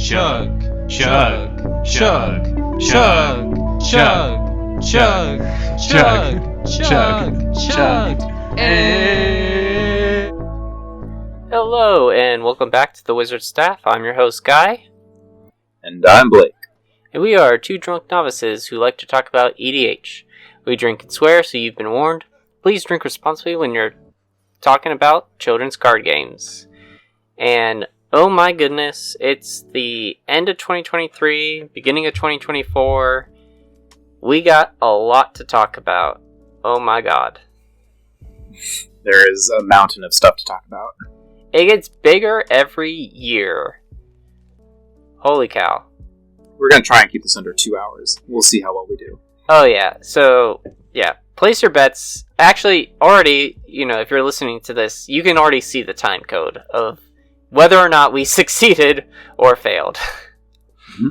chug, chug, chug, chug, chug, chug, chug, chug, chug, Hello, and welcome back to the Wizard Staff. I'm your host, Guy. And I'm Blake. And we are two drunk novices who like to talk about EDH. We drink and swear, so you've been warned. Please drink responsibly when you're talking about children's card games. And oh my goodness, it's the end of 2023, beginning of 2024. We got a lot to talk about. Oh my god. There is a mountain of stuff to talk about. It gets bigger every year. Holy cow. We're going to try and keep this under 2 hours. We'll see how well we do. Oh yeah, so, yeah. Place your bets. Actually, already, if you're listening to this, you can already see the time code of whether or not we succeeded or failed. Mm-hmm.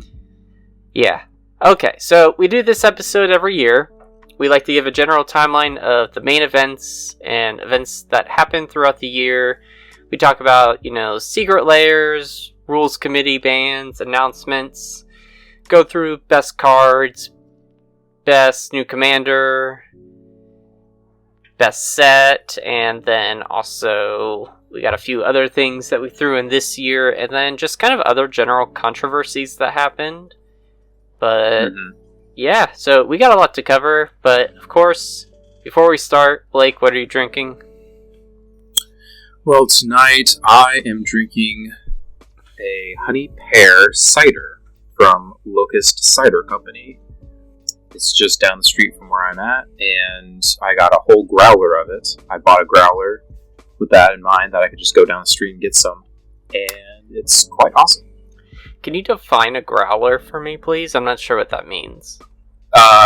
Yeah. Okay, so we do this episode every year. We like to give a general timeline of the main events and events that happen throughout the year. We talk about, secret layers, rules committee bans, announcements, go through best cards, best new commander, best set, and then also we got a few other things that we threw in this year, and then just kind of other general controversies that happened. But yeah, so we got a lot to cover, but of course, before we start, Blake, what are you drinking? Well, tonight I am drinking a honey pear cider from Locust Cider Company. It's just down the street from where I'm at, and I got a whole growler of it. I bought a growler with that in mind, that I could just go down the street and get some, and it's quite awesome. Can you define a growler for me, please? I'm not sure what that means.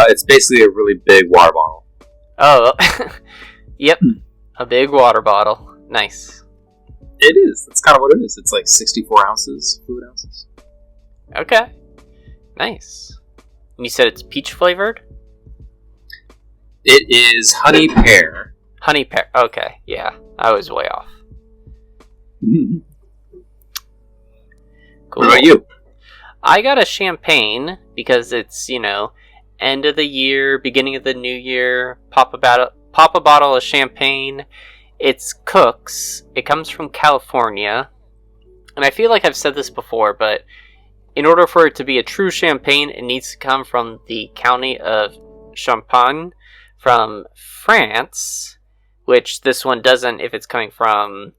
It's basically a really big water bottle. Oh, yep, a big water bottle. Nice. It is. That's kind of what it is. It's like 64 ounces, fluid ounces. Okay. Nice. And you said it's peach flavored? It is honey pear. Honey pear. Okay, yeah. I was way off. Mm-hmm. Cool. What about you? I got a champagne because it's, end of the year, beginning of the new year. Pop a bottle of champagne. It's Cook's. It comes from California. And I feel like I've said this before, but in order for it to be a true champagne, it needs to come from the county of Champagne from France, which this one doesn't if it's coming from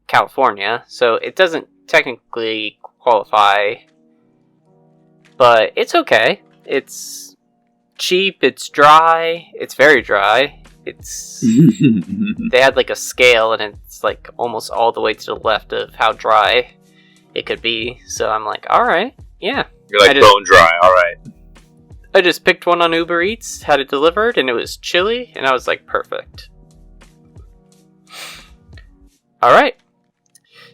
California. So it doesn't technically qualify, but it's okay. It's cheap, it's dry, it's very dry. It's they had like a scale, and it's like almost all the way to the left of how dry it could be. So I'm like, all right, yeah. You're like bone dry, all right. I just picked one on Uber Eats, had it delivered, and it was chilly, and I was like, perfect. All right.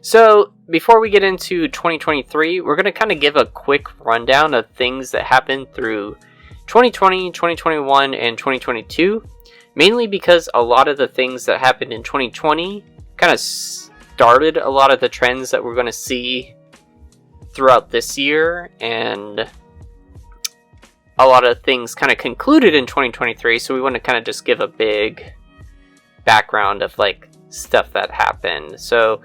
So before we get into 2023, we're going to kind of give a quick rundown of things that happened through 2020, 2021, and 2022. Mainly because a lot of the things that happened in 2020 kind of started a lot of the trends that we're going to see throughout this year, and a lot of things kind of concluded in 2023, so we want to kind of just give a big background of like stuff that happened. So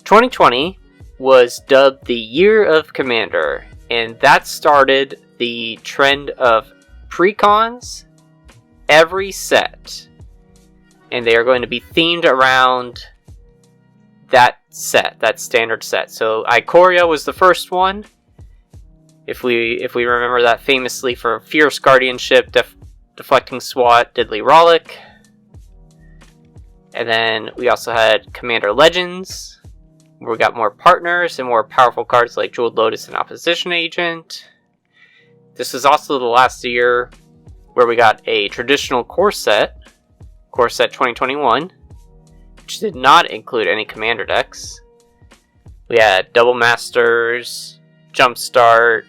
2020 was dubbed the Year of Commander, and that started the trend of precons every set, and they are going to be themed around that set, that standard set. So Ikoria was the first one, if we remember that famously for Fierce Guardianship, Deflecting SWAT, Diddly Rollick. And then we also had Commander Legends, where we got more partners and more powerful cards like Jeweled Lotus and Opposition Agent. This is also the last year where we got a traditional core set 2021, which did not include any commander decks. We had Double Masters, Jumpstart,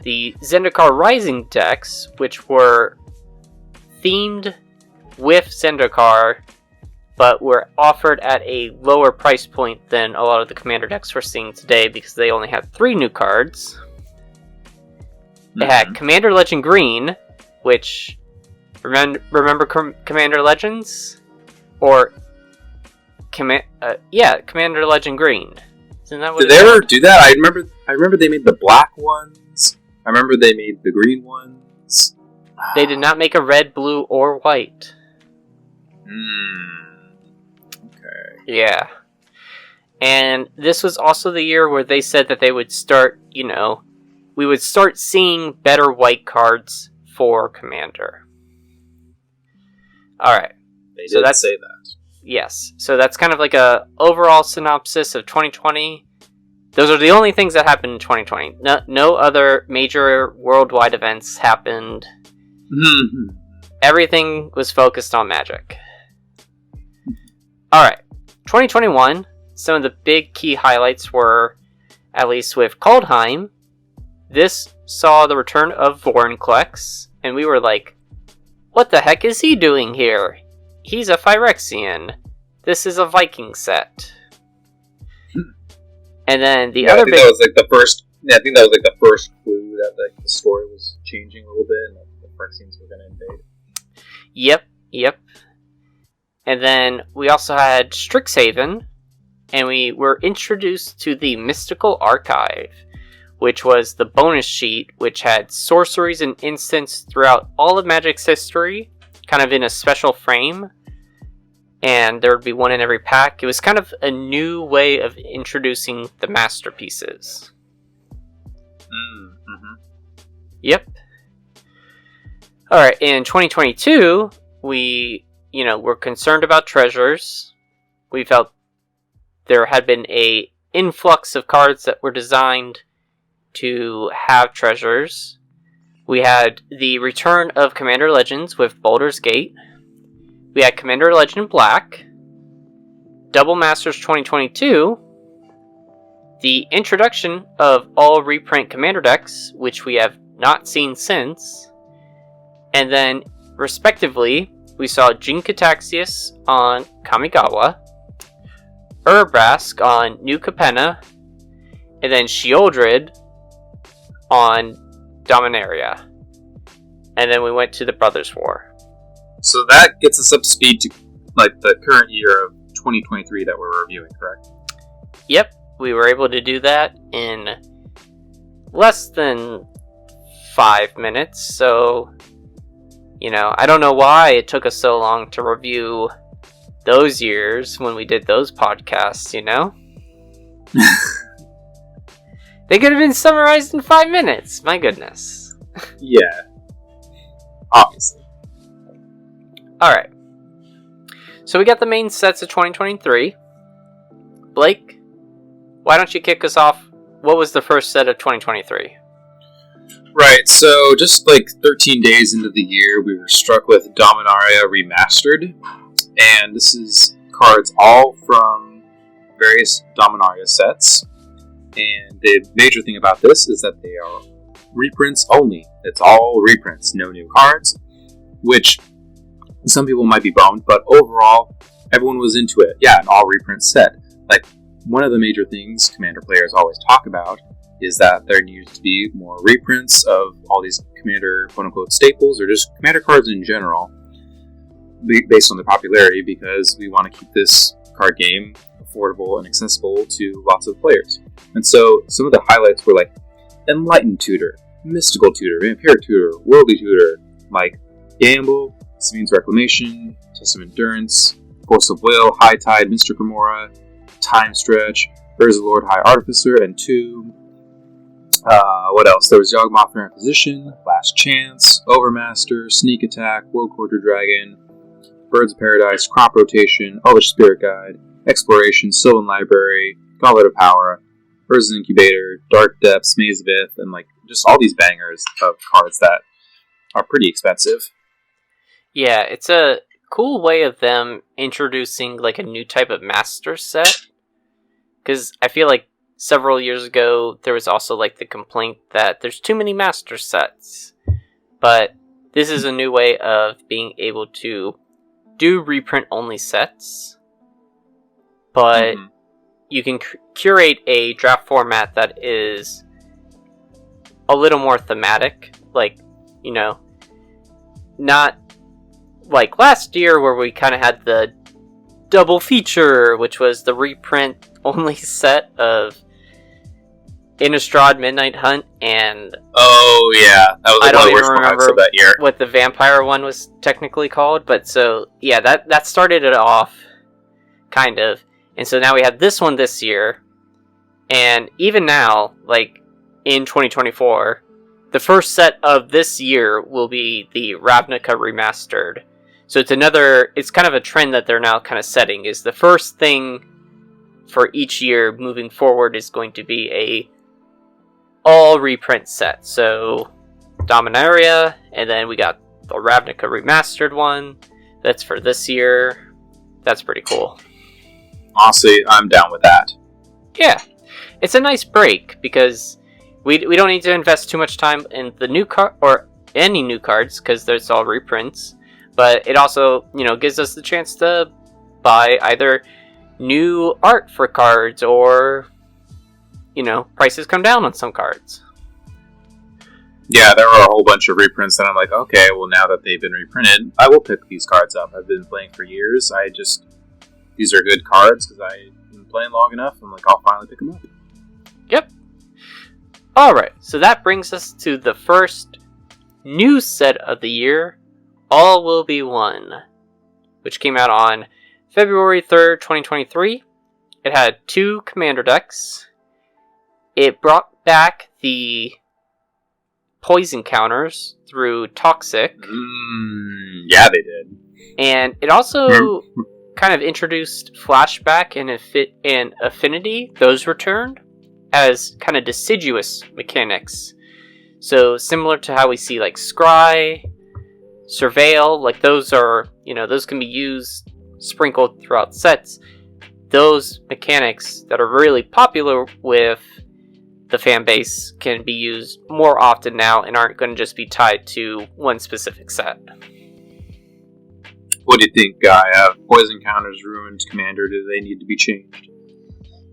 the Zendikar Rising decks, which were themed with Zendikar but were offered at a lower price point than a lot of the Commander decks we're seeing today because they only had 3 new cards. They had Commander Legend Green, which... Remember Commander Legends? Or... Commander Legend Green. Isn't that what Did they ever do that? I remember they made the black ones. I remember they made the green ones. They did not make a red, blue, or white. Okay. Yeah. And this was also the year where they said that they would start, we would start seeing better white cards for Commander. Alright. They did say that. Yes. So that's kind of like a overall synopsis of 2020. Those are the only things that happened in 2020. No other major worldwide events happened. Mm-hmm. Everything was focused on Magic. Alright. 2021, some of the big key highlights were, at least with Kaldheim, this saw the return of Vorinclex, and we were like, what the heck is he doing here? He's a Phyrexian. This is a Viking set. And then the other big... that was like the first... Yeah, I think that was like the first clue that the story was changing a little bit, and the Phyrexians were going to invade. Yep. And then we also had Strixhaven, and we were introduced to the Mystical Archive, which was the bonus sheet, which had sorceries and instants throughout all of Magic's history, kind of in a special frame, and there would be one in every pack. It was kind of a new way of introducing the masterpieces. Mm-hmm. Yep. Alright, in 2022, we, were concerned about treasures. We felt there had been a influx of cards that were designed to have treasures. We had the return of Commander Legends with Baldur's Gate. We had Commander Legend Black. Double Masters 2022. The introduction of all reprint Commander decks, which we have not seen since. And then, respectively, we saw Jin Cataxius on Kamigawa, Urabrask on New Capenna, and then Sheoldred on Dominaria. And then we went to the Brothers' War. So that gets us up to speed to the current year of 2023 that we're reviewing, correct? Yep, we were able to do that in less than 5 minutes, so... I don't know why it took us so long to review those years when we did those podcasts, They could have been summarized in 5 minutes, my goodness. Yeah. Obviously. Alright. So we got the main sets of 2023. Blake, why don't you kick us off? What was the first set of 2023? Right, so just 13 days into the year, we were struck with Dominaria Remastered, and this is cards all from various Dominaria sets, and the major thing about this is that they are reprints only. It's all reprints, no new cards, which some people might be bummed, but overall, everyone was into it. Yeah, an all reprint set. One of the major things Commander players always talk about is that there needs to be more reprints of all these Commander quote-unquote staples, or just Commander cards in general, based on their popularity, because we want to keep this card game affordable and accessible to lots of players. And so some of the highlights were Enlightened Tutor, Mystical Tutor, Vampiric Tutor, Worldly Tutor, Gamble, Sabine's Reclamation, Test of Endurance, Force of Will, High Tide, Mr. Gamora, Time Stretch, Urza Lord, High Artificer, and Tomb. What else? There was Yawgmoth Inquisition, Last Chance, Overmaster, Sneak Attack, World Quarter Dragon, Birds of Paradise, Crop Rotation, Elvish Spirit Guide, Exploration, Sylvan Library, Gauntlet of Power, Urza's Incubator, Dark Depths, Maze of Ith, and just all these bangers of cards that are pretty expensive. Yeah, it's a cool way of them introducing a new type of master set. Because I feel several years ago, there was also the complaint that there's too many master sets. But this is a new way of being able to do reprint only sets, but you can curate a draft format that is a little more thematic. Like, you know, not like last year where we kind of had the double feature, which was the reprint only set of Innistrad Midnight Hunt and oh yeah, that was I don't one of the even worst remember of that year. what the vampire one was technically called, but so yeah, that started it off kind of. And so now we have this one this year, and even now, like in 2024, the first set of this year will be the Ravnica Remastered. So it's kind of a trend that they're now kind of setting, is the first thing for each year moving forward is going to be a all reprint set. So Dominaria, and then we got the Ravnica Remastered one. That's for this year. That's pretty cool. Honestly, I'm down with that. Yeah. It's a nice break, because we don't need to invest too much time in the new card, or any new cards, because there's all reprints. But it also, you know, gives us the chance to buy either new art for cards, or, you know, prices come down on some cards. Yeah, there were a whole bunch of reprints that I'm like, okay, well now that they've been reprinted, I will pick these cards up. I've been playing for years. These are good cards because I've been playing long enough. I'm like, I'll finally pick them up. Yep. Alright, so that brings us to the first new set of the year, All Will Be One, which came out on February 3rd, 2023. It had 2 commander decks. It brought back the poison counters through Toxic. Yeah, they did. And it also kind of introduced Flashback and Affinity. Those returned as kind of deciduous mechanics. So similar to how we see like Scry, Surveil, like those are, you know, those can be used sprinkled throughout sets. Those mechanics that are really popular with the fan base can be used more often now and aren't going to just be tied to one specific set. What do you think, Guy? Poison counters ruined Commander. Do they need to be changed?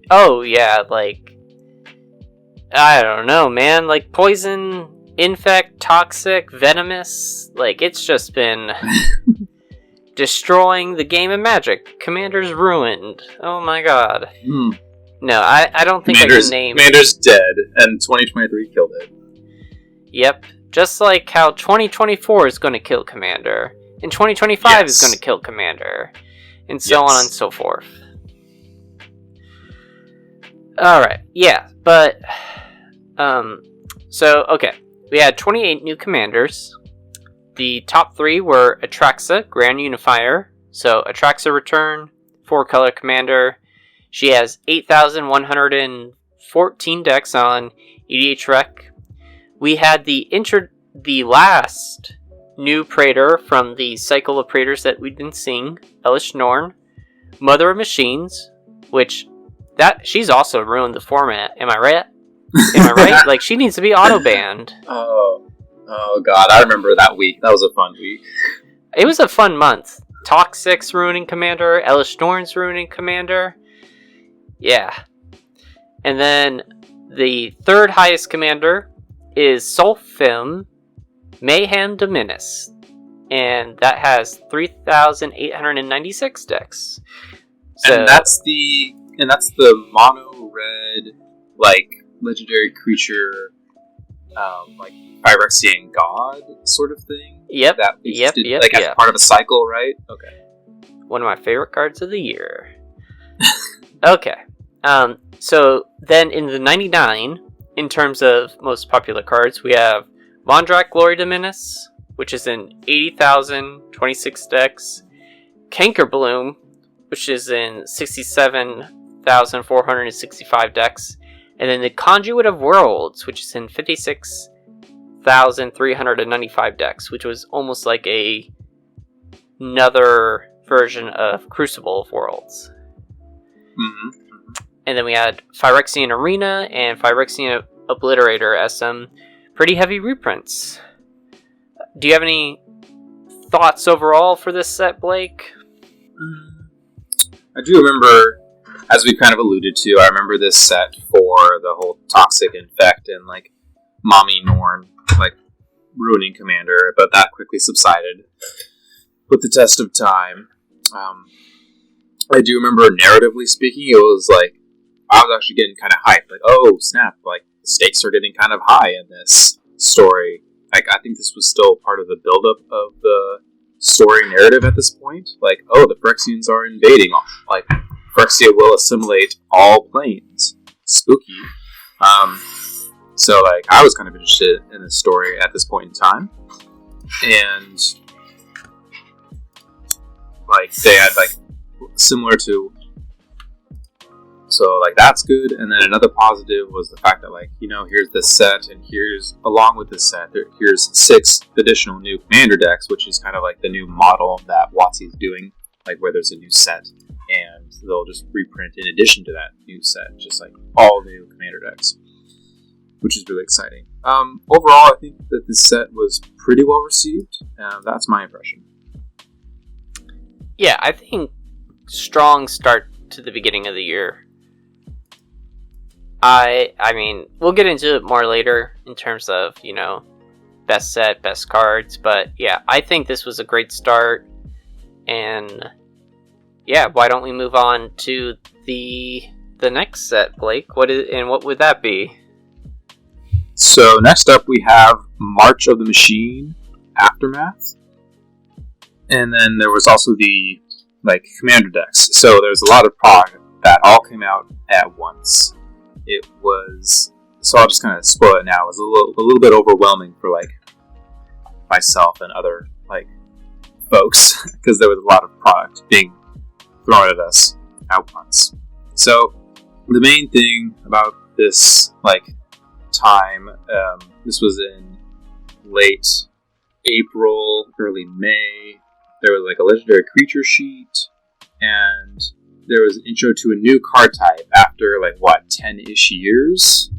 Oh, yeah, like, I don't know, man. Like, Poison, Infect, Toxic, Venomous, like, it's just been destroying the game of Magic. Commander's ruined. Oh my god. No, I don't think I can name... Commander's dead, and 2023 killed it. Yep. Just like how 2024 is going to kill Commander, and 2025 is going to kill Commander, and so on and so forth. Alright, yeah, but... So, okay. We had 28 new Commanders. The top 3 were Atraxa, Grand Unifier. So, Atraxa return, 4-color Commander. She has 8,114 decks on EDH Rec. We had the last new Praetor from the cycle of Praetors that we've been seeing, Elish Norn, Mother of Machines, which she's also ruined the format. Am I right? Am I right? Like, she needs to be auto banned. Oh god, I remember that week. That was a fun week. It was a fun month. Toxic's ruining Commander, Elish Norn's ruining Commander. Yeah. And then the third highest commander is Solfim Mayhem Dominus. And that has 3,896 decks. So, and that's the mono red, like, legendary creature, like Phyrexian god sort of thing. Yep. Like as part of a cycle, right? Okay. One of my favorite cards of the year. Okay. So then in the 99, in terms of most popular cards, we have Mondrak Glory Dominus, which is in 80,026 decks. Cankerbloom, which is in 67,465 decks. And then the Conduit of Worlds, which is in 56,395 decks, which was almost like another version of Crucible of Worlds. Mm-hmm. And then we had Phyrexian Arena and Phyrexian Obliterator as some pretty heavy reprints. Do you have any thoughts overall for this set, Blake? I do remember, as we kind of alluded to, I remember this set for the whole Toxic Infect and, like, Mommy Norn, like, ruining Commander, but that quickly subsided with the test of time. I do remember, narratively speaking, it was like, I was actually getting kind of hyped, like, oh, snap, like, the stakes are getting kind of high in this story. Like, I think this was still part of the buildup of the story narrative at this point. Like, oh, the Phyrexians are invading. Like, Phyrexia will assimilate all planes. Spooky. So, like, I was kind of interested in this story at this point in time. And, like, they had, like, similar to... So, like, that's good. And then another positive was the fact that, like, you know, here's this set, and here's, along with this set, here's 6 additional new commander decks, which is kind of like the new model that WotC is doing, like, where there's a new set, and they'll just reprint in addition to that new set, just like all new commander decks, which is really exciting. Overall, I think that this set was pretty well received. That's my impression. Yeah, I think strong start to the beginning of the year. I mean, we'll get into it more later in terms of, you know, best set, best cards, but yeah, I think this was a great start, and yeah, why don't we move on to the next set, Blake? What would that be? So next up we have March of the Machine Aftermath, and then there was also the, like, commander decks. So there's a lot of product that all came out at once. It was, so I'll just kind of spoil it now. It was a little bit overwhelming for, like, myself and other, like, folks, because there was a lot of product being thrown at us at once. So the main thing about this, like, time, this was in late April, early May. There was, like, a legendary creature sheet, and there was an intro to a new card type after, like, what, 10-ish years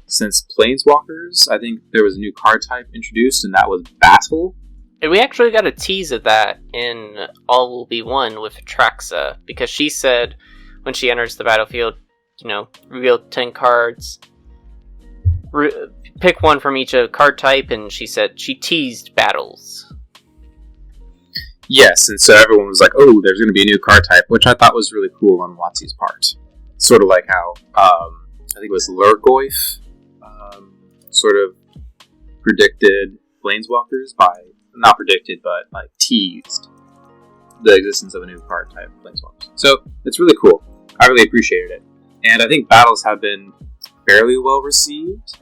since Planeswalkers? I think there was a new card type introduced, and that was Battle. And we actually got a tease of that in All Will Be One with Traxa, because she said when she enters the battlefield, you know, reveal 10 cards, pick one from each card type, and she said she teased battles. Yes, and so everyone was like, oh, there's going to be a new card type, which I thought was really cool on WotC's part. Sort of like how, I think it was Lurgoyf, sort of predicted Planeswalkers by, not predicted, but, like, teased the existence of a new card type Planeswalkers. So, it's really cool. I really appreciated it. And I think battles have been fairly well received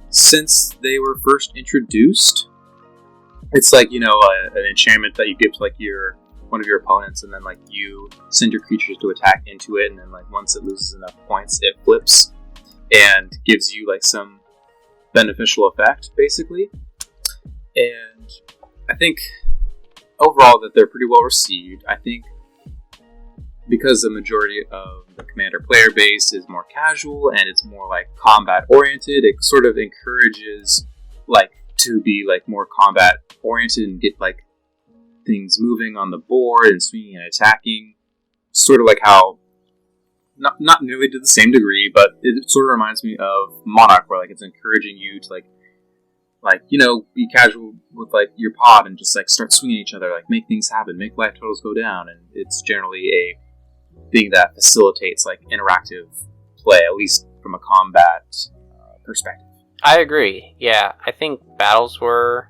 since they were first introduced. It's like, you know, an enchantment that you give to, like, one of your opponents, and then, like, you send your creatures to attack into it, and then, like, once it loses enough points, it flips and gives you, like, some beneficial effect, basically. And I think overall that they're pretty well received. I think because the majority of the Commander player base is more casual and it's more, like, combat oriented, it sort of encourages, like, to be, like, more combat oriented and get, like, things moving on the board and swinging and attacking. Sort of like how, not nearly to the same degree, but it sort of reminds me of Monarch, where, like, it's encouraging you to, like, you know, be casual with, like, your pod and just, like, start swinging each other, like, make things happen, make life totals go down, and it's generally a thing that facilitates, like, interactive play, at least from a combat perspective. I agree. Yeah, I think battles were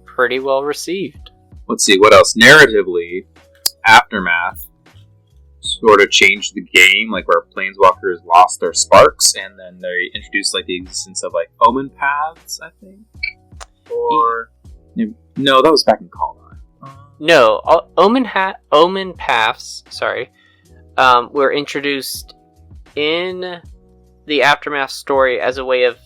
pretty well received. Let's see, what else? Narratively, Aftermath sort of changed the game, like, where Planeswalkers lost their sparks, and then they introduced, like, the existence of, like, Omen Paths, I think? Or... No, that was back in Caldon. No, Omen Paths, were introduced in the Aftermath story as a way of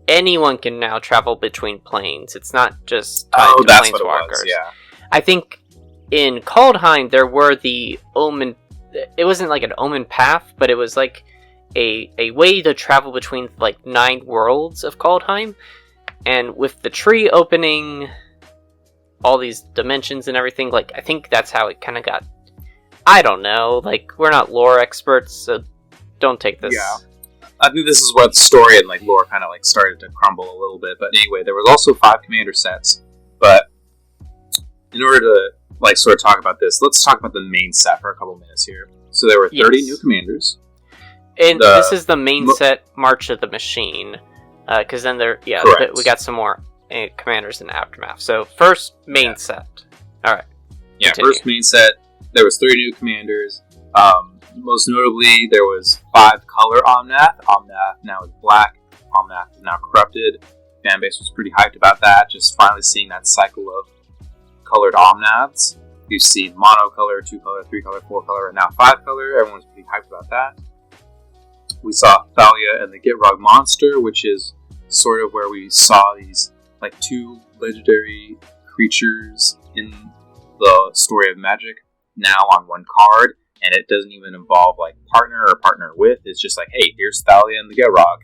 anyone can now travel between planes. It's not just tied to that's Planeswalkers. What it was, yeah. I think in Kaldheim there were the Omen. It wasn't like an Omen path, but it was like a way to travel between, like, 9 worlds of Kaldheim. And with the tree opening all these dimensions and everything. Like, I think that's how it kind of got. I don't know. Like, we're not lore experts, so don't take this. Yeah. I think this is where the story and like lore kind of like started to crumble a little bit. But anyway, there was also 5 commander sets. But in order to like sort of talk about this, let's talk about the main set for a couple minutes here. So there were 30 new commanders. And this is the main set, March of the Machine. Because then we got some more commanders in Aftermath. So first main set. Alright. Yeah, continue. First main set, there was 3 new commanders. Most notably, there was 5 color Omnath. Omnath now is black. Omnath is now corrupted. Fanbase was pretty hyped about that, just finally seeing that cycle of colored Omnaths. You've seen monocolor, 2 color, 3 color, 4 color, and now 5 color. Everyone was pretty hyped about that. We saw Thalia and the Gitrog monster, which is sort of where we saw these like 2 legendary creatures in the story of Magic now on 1 card. And it doesn't even involve like partner or partner with. It's just like, hey, here's Thalia and the Gitrog.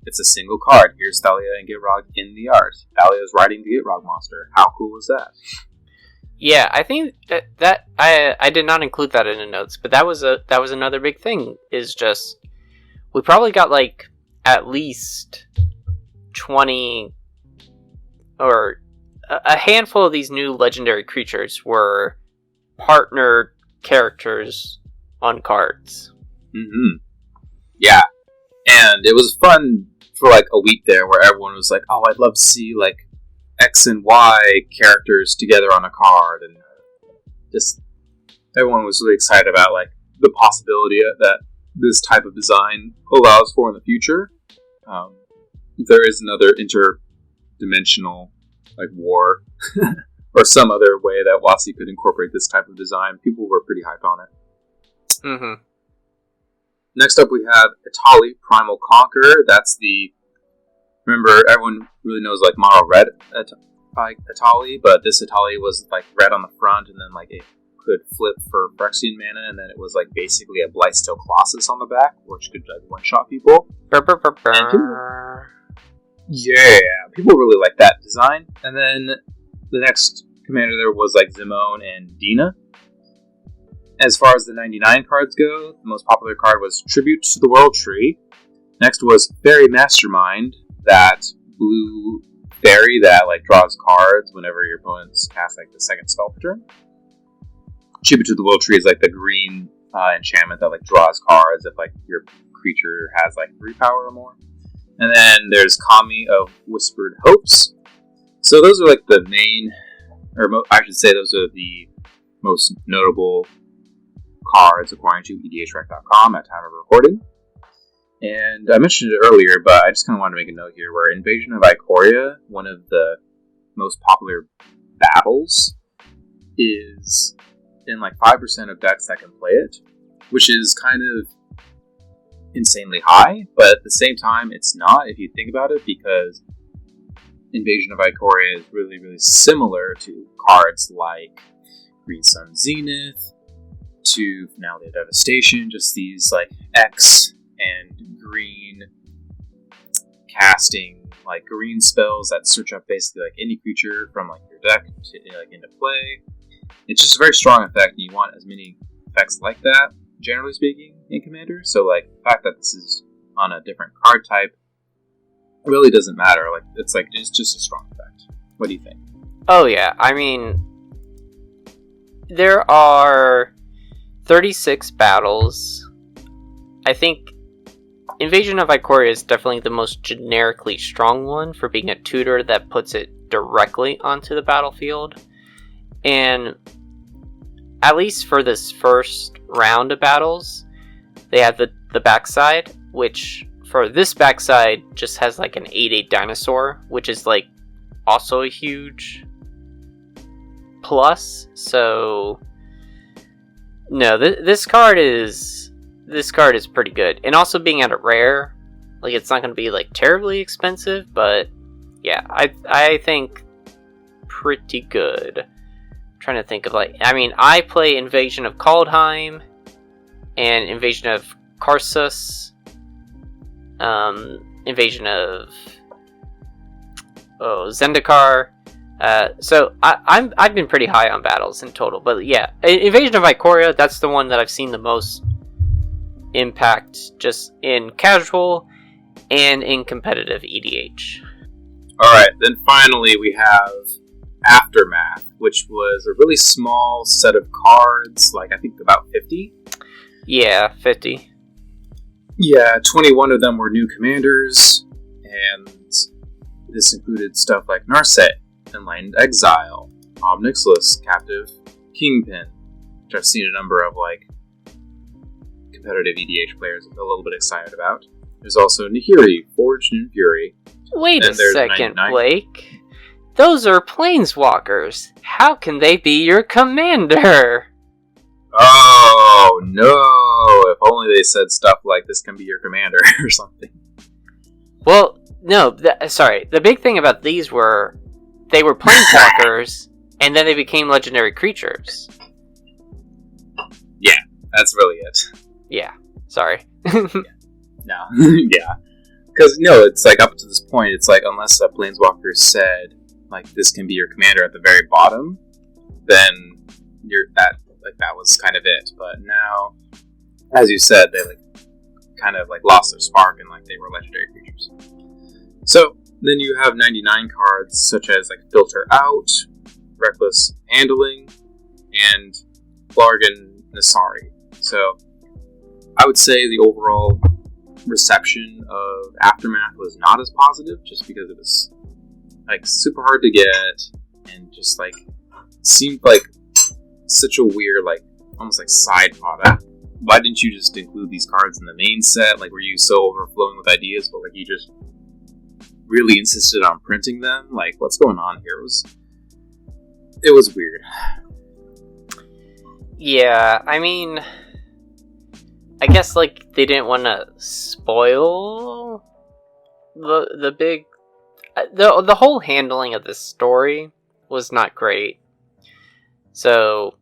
It's a single card. Here's Thalia and Gitrog in the art. Thalia is riding the Gitrog monster. How cool is that? Yeah, I think that I did not include that in the notes, but that was another big thing. Is just we probably got like at least 20 or a handful of these new legendary creatures were partnered characters on cards. Mm-hmm. Yeah. And it was fun for like a week there where everyone was like, oh, I'd love to see like X and Y characters together on a card. And just everyone was really excited about like the possibility that this type of design allows for in the future. There is another interdimensional like war or some other way that WotC could incorporate this type of design. People were pretty hyped on it. Mm-hmm. Next up, we have Etali Primal Conqueror. That's remember, everyone really knows like mono red Etali, but this Etali was like red on the front, and then like it could flip for Phyrexian mana, and then it was like basically a Blightsteel Colossus on the back, which could like one-shot people. Yeah, people really like that design. And then the next commander there was like Zimone and Dina. As far as the 99 cards go, the most popular card was Tribute to the World Tree. Next was Fairy Mastermind, that blue fairy that like draws cards whenever your opponents cast like the second spell per turn. Tribute to the World Tree is like the green enchantment that like draws cards if like your creature has like 3 power or more. And then there's Kami of Whispered Hopes. So those are like the main, or I should say those are the most notable cards according to EDHREC.com at time of recording. And I mentioned it earlier, but I just kind of wanted to make a note here where Invasion of Ikoria, one of the most popular battles, is in like 5% of decks that can play it, which is kind of insanely high, but at the same time it's not if you think about it, because Invasion of Ikoria is really, really similar to cards like Green Sun Zenith, to Finale of Devastation, just these like X and green casting like green spells that search up basically like any creature from like your deck to like into play. It's just a very strong effect, and you want as many effects like that, generally speaking, in Commander. So like the fact that this is on a different card type really doesn't matter. Like it's just a strong effect. What do you think? Oh yeah, I mean, there are 36 battles. I think Invasion of Ikoria is definitely the most generically strong one for being a tutor that puts it directly onto the battlefield. And at least for this first round of battles, they have the backside, which for this backside just has like an 8/8 dinosaur, which is like also a huge plus. So no, this card is pretty good, and also being at a rare, like it's not going to be like terribly expensive, but yeah, I think pretty good. I'm trying to think of like, I mean, I play Invasion of Kaldheim and Invasion of Karsus, Invasion of Zendikar, So I've been pretty high on battles in total, but yeah, Invasion of Ikoria, that's the one that I've seen the most impact just in casual and in competitive EDH. Alright, then finally we have Aftermath, which was a really small set of cards, like I think about 50. Yeah, 50. Yeah, 21 of them were new commanders, and this included stuff like Narset, Enlightened Exile, Omnixilus, Captive Kingpin, which I've seen a number of like competitive EDH players a little bit excited about. There's also Nahiri, Forged in Fury. Wait a second, 99. Blake. Those are planeswalkers. How can they be your commander? Oh no! If only they said stuff like this can be your commander or something. Well, no, sorry. The big thing about these were they were planeswalkers, and then they became legendary creatures. Yeah, that's really it. Yeah, sorry. No, yeah. Because, it's like up to this point, it's like unless a planeswalker said, like, this can be your commander at the very bottom, then that was kind of it. But now, as you said, they kind of lost their spark and they were legendary creatures. So then you have 99 cards such as Filter Out, Reckless Handling, and Blargan Nasari. So I would say the overall reception of Aftermath was not as positive, just because it was super hard to get and just seemed like such a weird almost side product. Why didn't you just include these cards in the main set? Were you so overflowing with ideas, but you just really insisted on printing them? What's going on here? It was weird. Yeah, I mean, I guess they didn't want to spoil the big the whole handling of this story was not great. So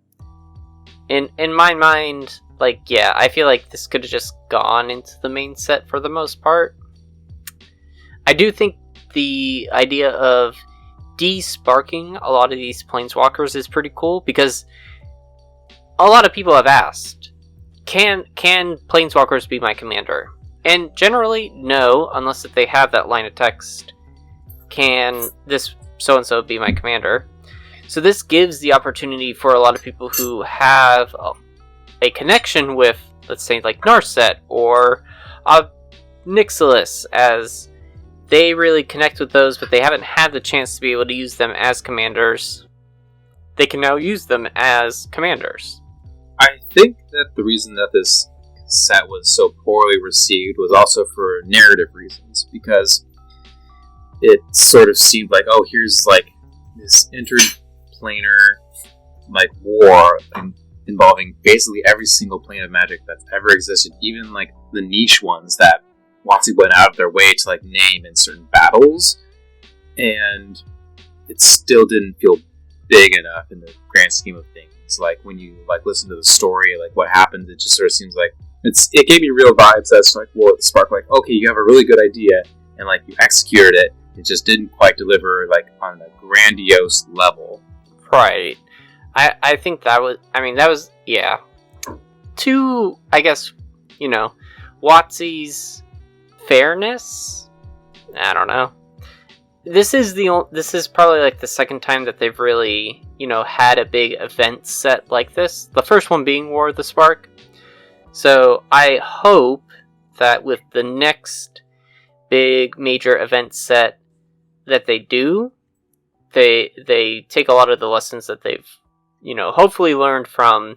in my mind, yeah, I feel like this could have just gone into the main set for the most part. I do think the idea of de-sparking a lot of these planeswalkers is pretty cool, because a lot of people have asked, can planeswalkers be my commander? And generally, no, unless if they have that line of text, can this so-and-so be my commander? So this gives the opportunity for a lot of people who have a connection with, let's say, Narset or Nixilus, as they really connect with those, but they haven't had the chance to be able to use them as commanders. They can now use them as commanders. I think that the reason that this set was so poorly received was also for narrative reasons, because it sort of seemed oh, here's this interplanar war involving basically every single plane of Magic that's ever existed, even the niche ones that WotC went out of their way to name in certain battles, and it still didn't feel big enough in the grand scheme of things. When you listen to the story, what happens, it just sort of seems it gave me real vibes as to War of the Spark. Okay, you have a really good idea and you executed it. It just didn't quite deliver on a grandiose level. Right. I think that was yeah. To, I guess, WotC's fairness. I don't know. This is probably the second time that they've really, had a big event set like this. The first one being War of the Spark. So I hope that with the next big major event set that they do, they take a lot of the lessons that they've, hopefully learned from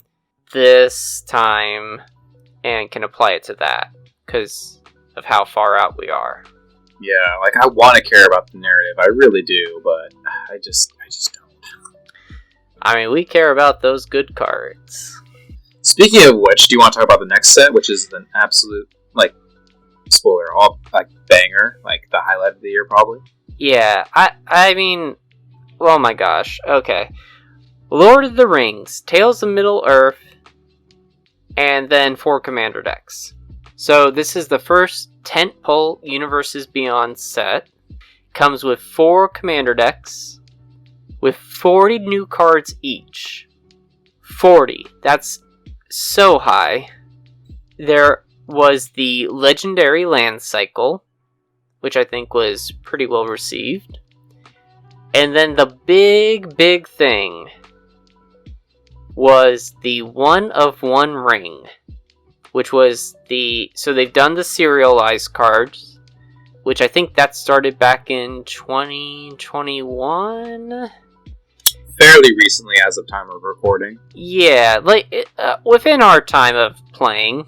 this time and can apply it to that, because of how far out we are. Yeah, I want to care about the narrative, I really do, but I just don't. I mean, we care about those good cards. Speaking of which, do you want to talk about the next set, which is an absolute, spoiler, all, banger, the highlight of the year, probably? Yeah, I mean, oh my gosh, okay. Lord of the Rings, Tales of Middle-earth, and then 4 commander decks. So this is the first tentpole Universes Beyond set. Comes with 4 commander decks, with 40 new cards each. 40. That's so high. There was the Legendary Land Cycle, which I think was pretty well received. And then the big thing was the 1-of-1 ring, which was so they've done the serialized cards, which I think that started back in 2021? Fairly recently as of time of recording. Yeah, within our time of playing.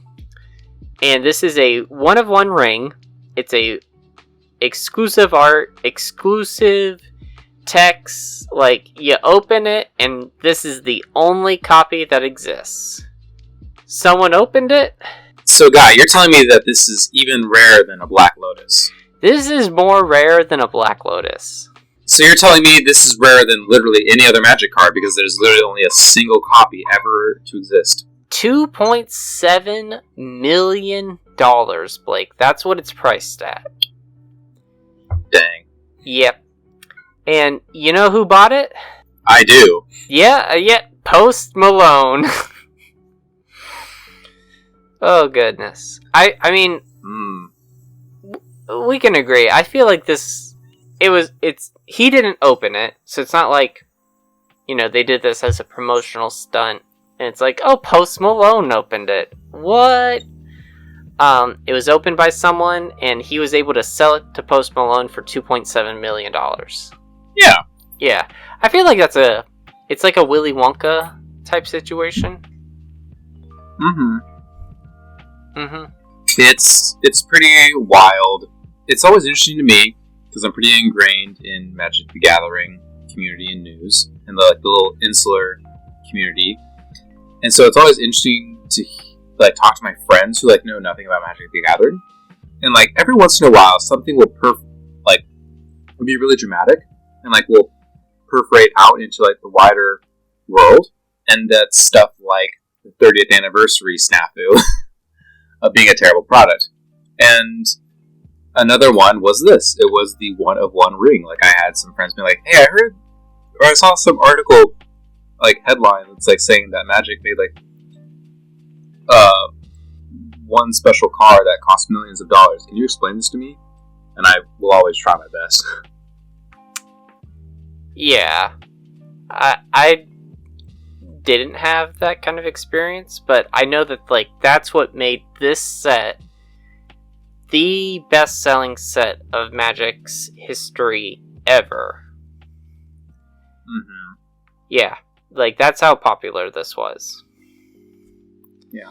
And this is a 1-of-1 ring. It's a exclusive art, exclusive text. You open it, and this is the only copy that exists. Someone opened it? So, Guy, you're telling me that this is even rarer than a Black Lotus? This is more rare than a Black Lotus. So you're telling me this is rarer than literally any other Magic card because there's literally only a single copy ever to exist? $2.7 million, Blake. That's what it's priced at. Dang. Yep. And you know who bought it? I do. Yeah, Post Malone. Oh, goodness. I mean, we can agree. I feel like he didn't open it, so it's not like, they did this as a promotional stunt. And it's like, oh, Post Malone opened it. What? It was opened by someone, and he was able to sell it to Post Malone for $2.7 million. Yeah. Yeah. I feel like it's like a Willy Wonka type situation. Mm-hmm. It's pretty wild. It's always interesting to me, because I'm pretty ingrained in Magic the Gathering community and news, and the little insular community. And so it's always interesting to talk to my friends who know nothing about Magic the Gathering. And every once in a while something will be really dramatic and will perforate out into the wider world. And that's stuff like the 30th anniversary snafu of being a terrible product. And another one was this. It was the 1-of-1 ring. I had some friends be like, hey, I heard or I saw some article headline that's saying that Magic made one special card that cost millions of dollars. Can you explain this to me? And I will always try my best. Yeah. I didn't have that kind of experience, but I know that that's what made this set the best-selling set of Magic's history ever. Mm-hmm. Yeah. That's how popular this was. Yeah.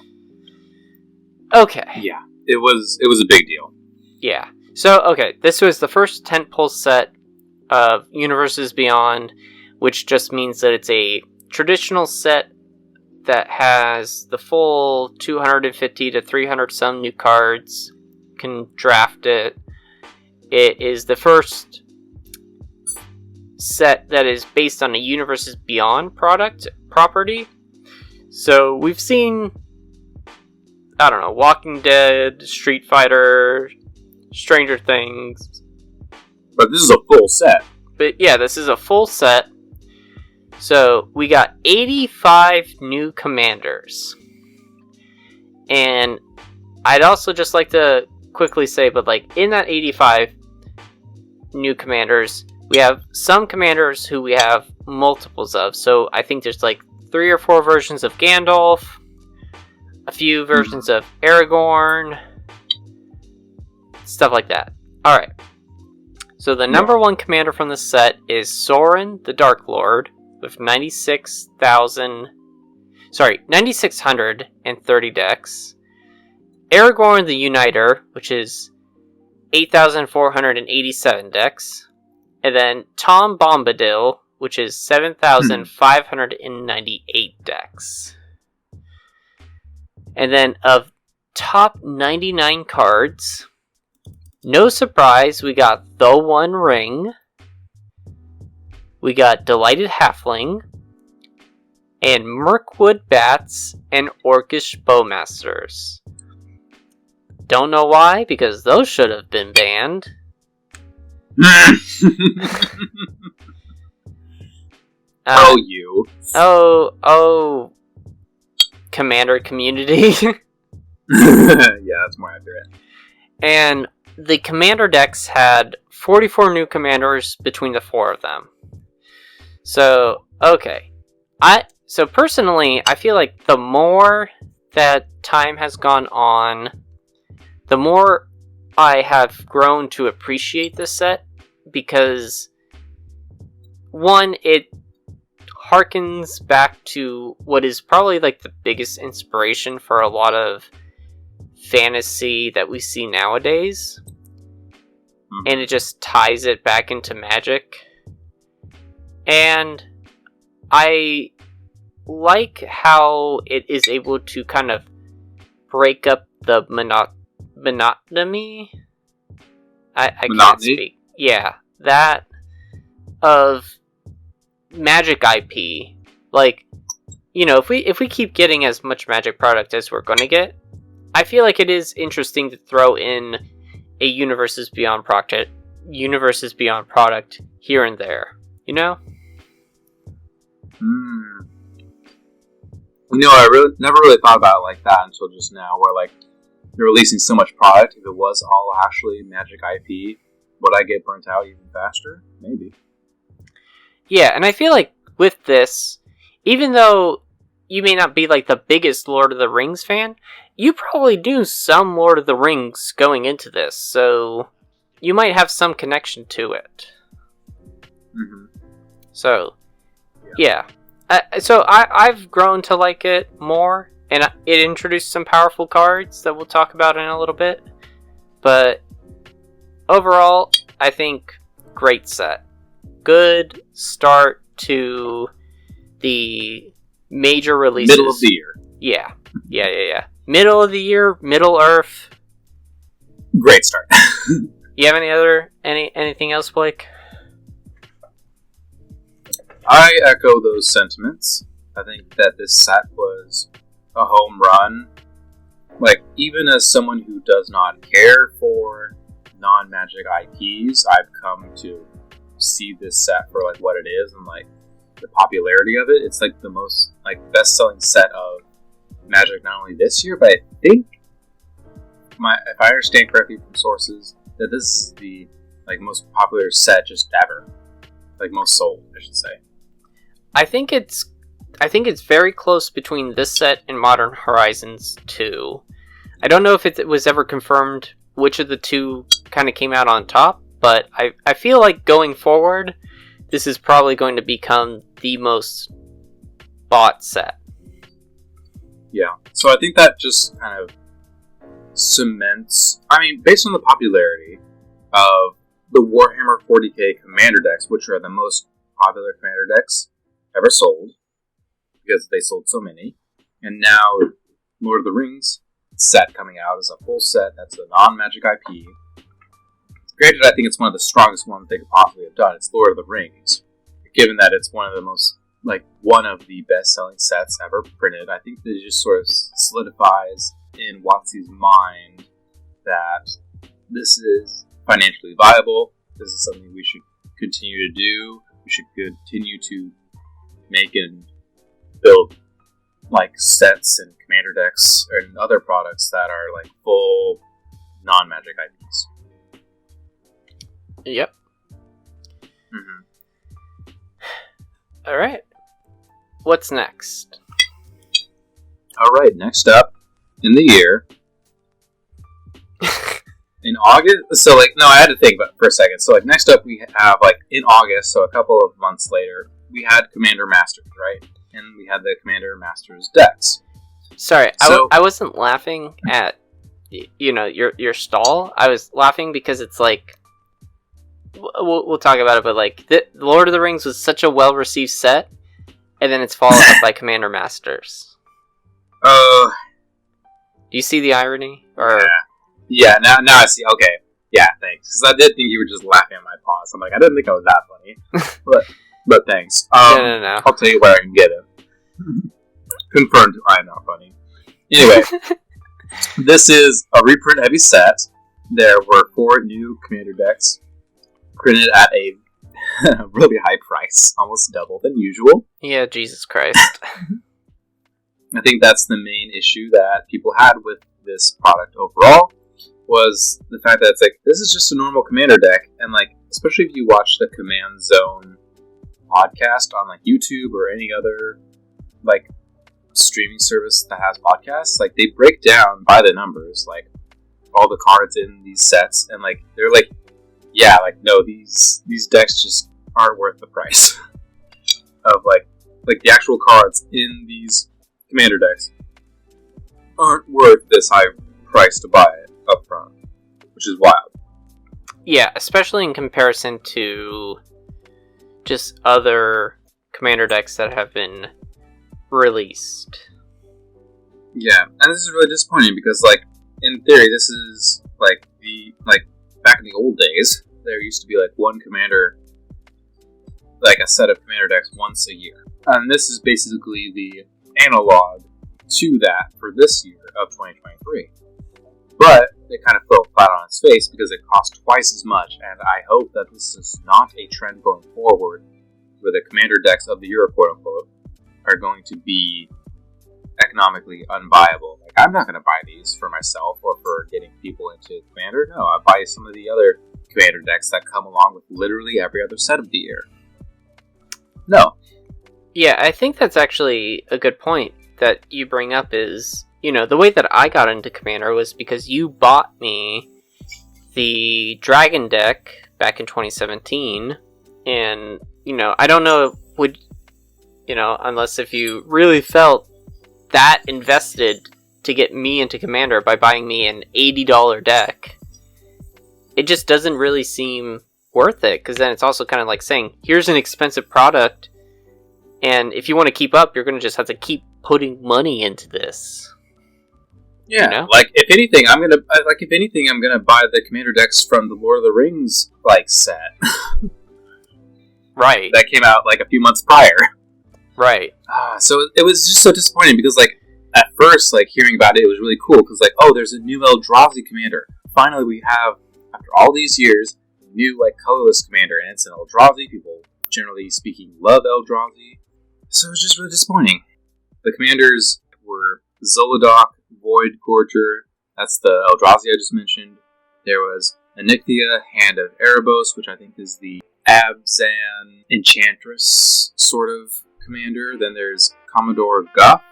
Okay. Yeah. It was a big deal. Yeah. So, okay, this was the first tentpole set of Universes Beyond, which just means that it's a traditional set that has the full 250 to 300 some new cards. Can draft it. It is the first set that is based on a Universes Beyond property. So we've seen, I don't know, Walking Dead, Street Fighter, Stranger Things. But this is a full set. But yeah, this is a full set. So we got 85 new commanders. And I'd also just like to quickly say, but in that 85 new commanders, we have some commanders who we have multiples of. So I think there's 3 or 4 versions of Gandalf, a few versions of Aragorn, stuff like that. Alright. So the number 1 commander from the set is Sorin the Dark Lord with 9,630 decks. Aragorn the Uniter, which is 8,487 decks. And then Tom Bombadil, which is 7,598 decks. And then of top 99 cards, no surprise, we got the One Ring. We got Delighted Halfling. And Mirkwood Bats and Orcish Bowmasters. Don't know why, because those should have been banned. You. Oh, Commander community. Yeah, that's more accurate. And the Commander decks had 44 new Commanders between the 4 of them. So, okay. So personally, I feel like the more that time has gone on, the more I have grown to appreciate this set, because one, it harkens back to what is probably like the biggest inspiration for a lot of fantasy that we see nowadays, and it just ties it back into Magic. And I like how it is able to kind of break up the monotony. I can't speak. Yeah, that of Magic IP. Like, if we keep getting as much Magic product as we're going to get, I feel like it is interesting to throw in a Universes Beyond product here and there. I never really thought about it like that until just now, where like you're releasing so much product. If it was all actually Magic IP, would I get burnt out even faster? Maybe. Yeah, and I feel like with this, even though you may not be like the biggest Lord of the Rings fan, you probably knew some Lord of the Rings going into this, so you might have some connection to it. Mm-hmm. So, yeah. So I've grown to like it more, and it introduced some powerful cards that we'll talk about in a little bit. But overall, I think great set. Good start to the major releases. Middle of the year. Yeah. Middle of the year, Middle Earth. Great start. You have anything else, Blake? I echo those sentiments. I think that this set was a home run. Like, even as someone who does not care for non-Magic IPs, I've come to see this set for like what it is and like the popularity of it. It's like the most like best-selling set of Magic not only this year, but I think if I understand correctly from sources, that this is the like most popular set just ever. Like most sold, I should say. I think it's very close between this set and Modern Horizons 2. I don't know if it was ever confirmed which of the two kind of came out on top, but I feel like going forward, this is probably going to become the most bought set. Yeah, so I think that just kind of cements, based on the popularity of the Warhammer 40k Commander decks, which are the most popular Commander decks ever sold, because they sold so many, and now Lord of the Rings set coming out is a full set that's a non-Magic IP. Granted, I think it's one of the strongest ones they could possibly have done. It's Lord of the Rings. Given that it's one of the best-selling sets ever printed, I think that it just sort of solidifies in WotC's mind that this is financially viable. This is something we should continue to do. We should continue to make and build like sets and commander decks and other products that are like full non-Magic IPs. Yep. Mm-hmm. Alright. What's next? Alright, next up in the year. In August? So, I had to think about it for a second. So, next up we have, in August, so a couple of months later, we had Commander Masters, right? And we had the Commander Masters decks. Sorry, I wasn't laughing at, your stall. I was laughing because it's we'll talk about it, but the Lord of the Rings was such a well-received set, and then it's followed up by Commander Masters. Do you see the irony? Or yeah, now I see. Okay, yeah, thanks. Because I did think you were just laughing at my pause. I'm I didn't think I was that funny, but thanks. No. I'll tell you where I can get it. Confirmed, I am not funny. Anyway, this is a reprint-heavy set. There were 4 new Commander decks printed at a a really high price, almost double than usual. Yeah, Jesus Christ. I think that's the main issue that people had with this product overall, was the fact that it's like, this is just a normal commander deck, and like, especially if you watch the Command Zone podcast on like YouTube or any other like streaming service that has podcasts, like they break down by the numbers, like all the cards in these sets, and like they're like, yeah, like no, these decks just aren't worth the price of like the actual cards in these commander decks aren't worth this high price to buy it up front, which is wild. Yeah, especially in comparison to just other commander decks that have been released. Yeah, and this is really disappointing because, like, in theory, this is like back in the old days, there used to be like one commander, like a set of commander decks once a year, and this is basically the analog to that for this year of 2023. But it kind of fell flat on its face because it cost twice as much, and I hope that this is not a trend going forward where the commander decks of the year, quote unquote, are going to be economically unbuyable. Like, I'm not going to buy these for myself or for getting people into Commander. No, I buy some of the other Commander decks that come along with literally every other set of the year. No. Yeah, I think that's actually a good point that you bring up is, you know, the way that I got into Commander was because you bought me the Dragon deck back in 2017, and, you know, I don't know, would, you know, unless if you really felt that invested to get me into Commander by buying me an $80 deck, it just doesn't really seem worth it, because then it's also kind of like saying, here's an expensive product, and if you want to keep up, you're going to just have to keep putting money into this. Yeah, you know? Like if anything, I'm gonna buy the Commander decks from the Lord of the Rings set. Right. That came out like a few months prior. Right. So it was just so disappointing because, like, at first, like, hearing about it, it was really cool because, like, oh, there's a new Eldrazi commander. Finally, we have, after all these years, a new, like, colorless commander, and it's an Eldrazi. People, generally speaking, love Eldrazi. So it was just really disappointing. The commanders were Zolodok, Void Gorger, that's the Eldrazi I just mentioned. There was Onyxia, Hand of Erebos, which I think is the Abzan Enchantress sort of commander. Then there's Commodore Guff,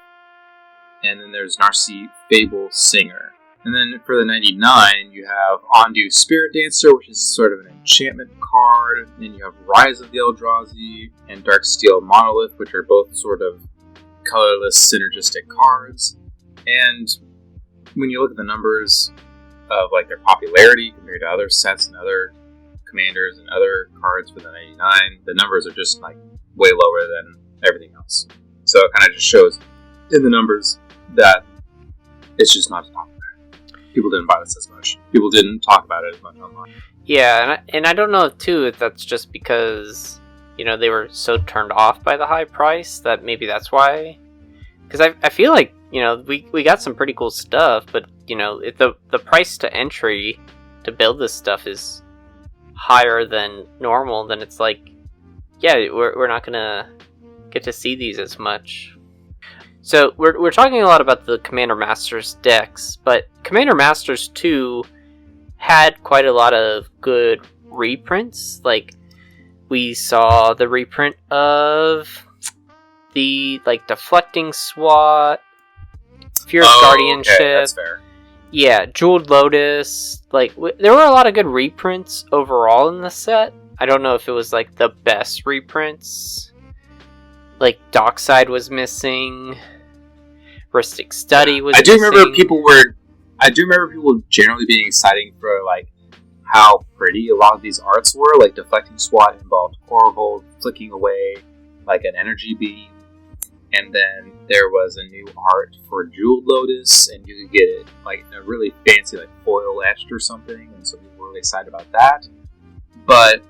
and then there's Narcy Fable Singer. And then for the 99, you have Ondu Spirit Dancer, which is sort of an enchantment card. Then you have Rise of the Eldrazi and Darksteel Monolith, which are both sort of colorless synergistic cards. And when you look at the numbers of like their popularity compared to other sets and other commanders and other cards for the 99, the numbers are just like way lower than everything else. So it kind of just shows in the numbers that it's just not as popular. People didn't buy this as much. People didn't talk about it as much online. Yeah, and I don't know too if that's just because, you know, they were so turned off by the high price that maybe that's why. Because I feel like, you know, we got some pretty cool stuff, but, you know, if the price to entry to build this stuff is higher than normal, then it's like, yeah, we're not gonna get to see these as much. So we're talking a lot about the Commander Masters decks, but Commander Masters 2 had quite a lot of good reprints. Like, we saw the reprint of the, like, Deflecting SWAT, Fierce Guardianship. Okay, that's fair. Yeah, Jeweled Lotus. Like, there were a lot of good reprints overall in the set. I don't know if it was, like, the best reprints. Like, Dockside was missing. Ristic Study was missing. I do remember people generally being excited for, like, how pretty a lot of these arts were. Like, Deflecting SWAT involved Corvold flicking away, like, an energy beam. And then there was a new art for Jeweled Lotus, and you could get it, like, in a really fancy, like, foil etched or something. And so people were really excited about that. But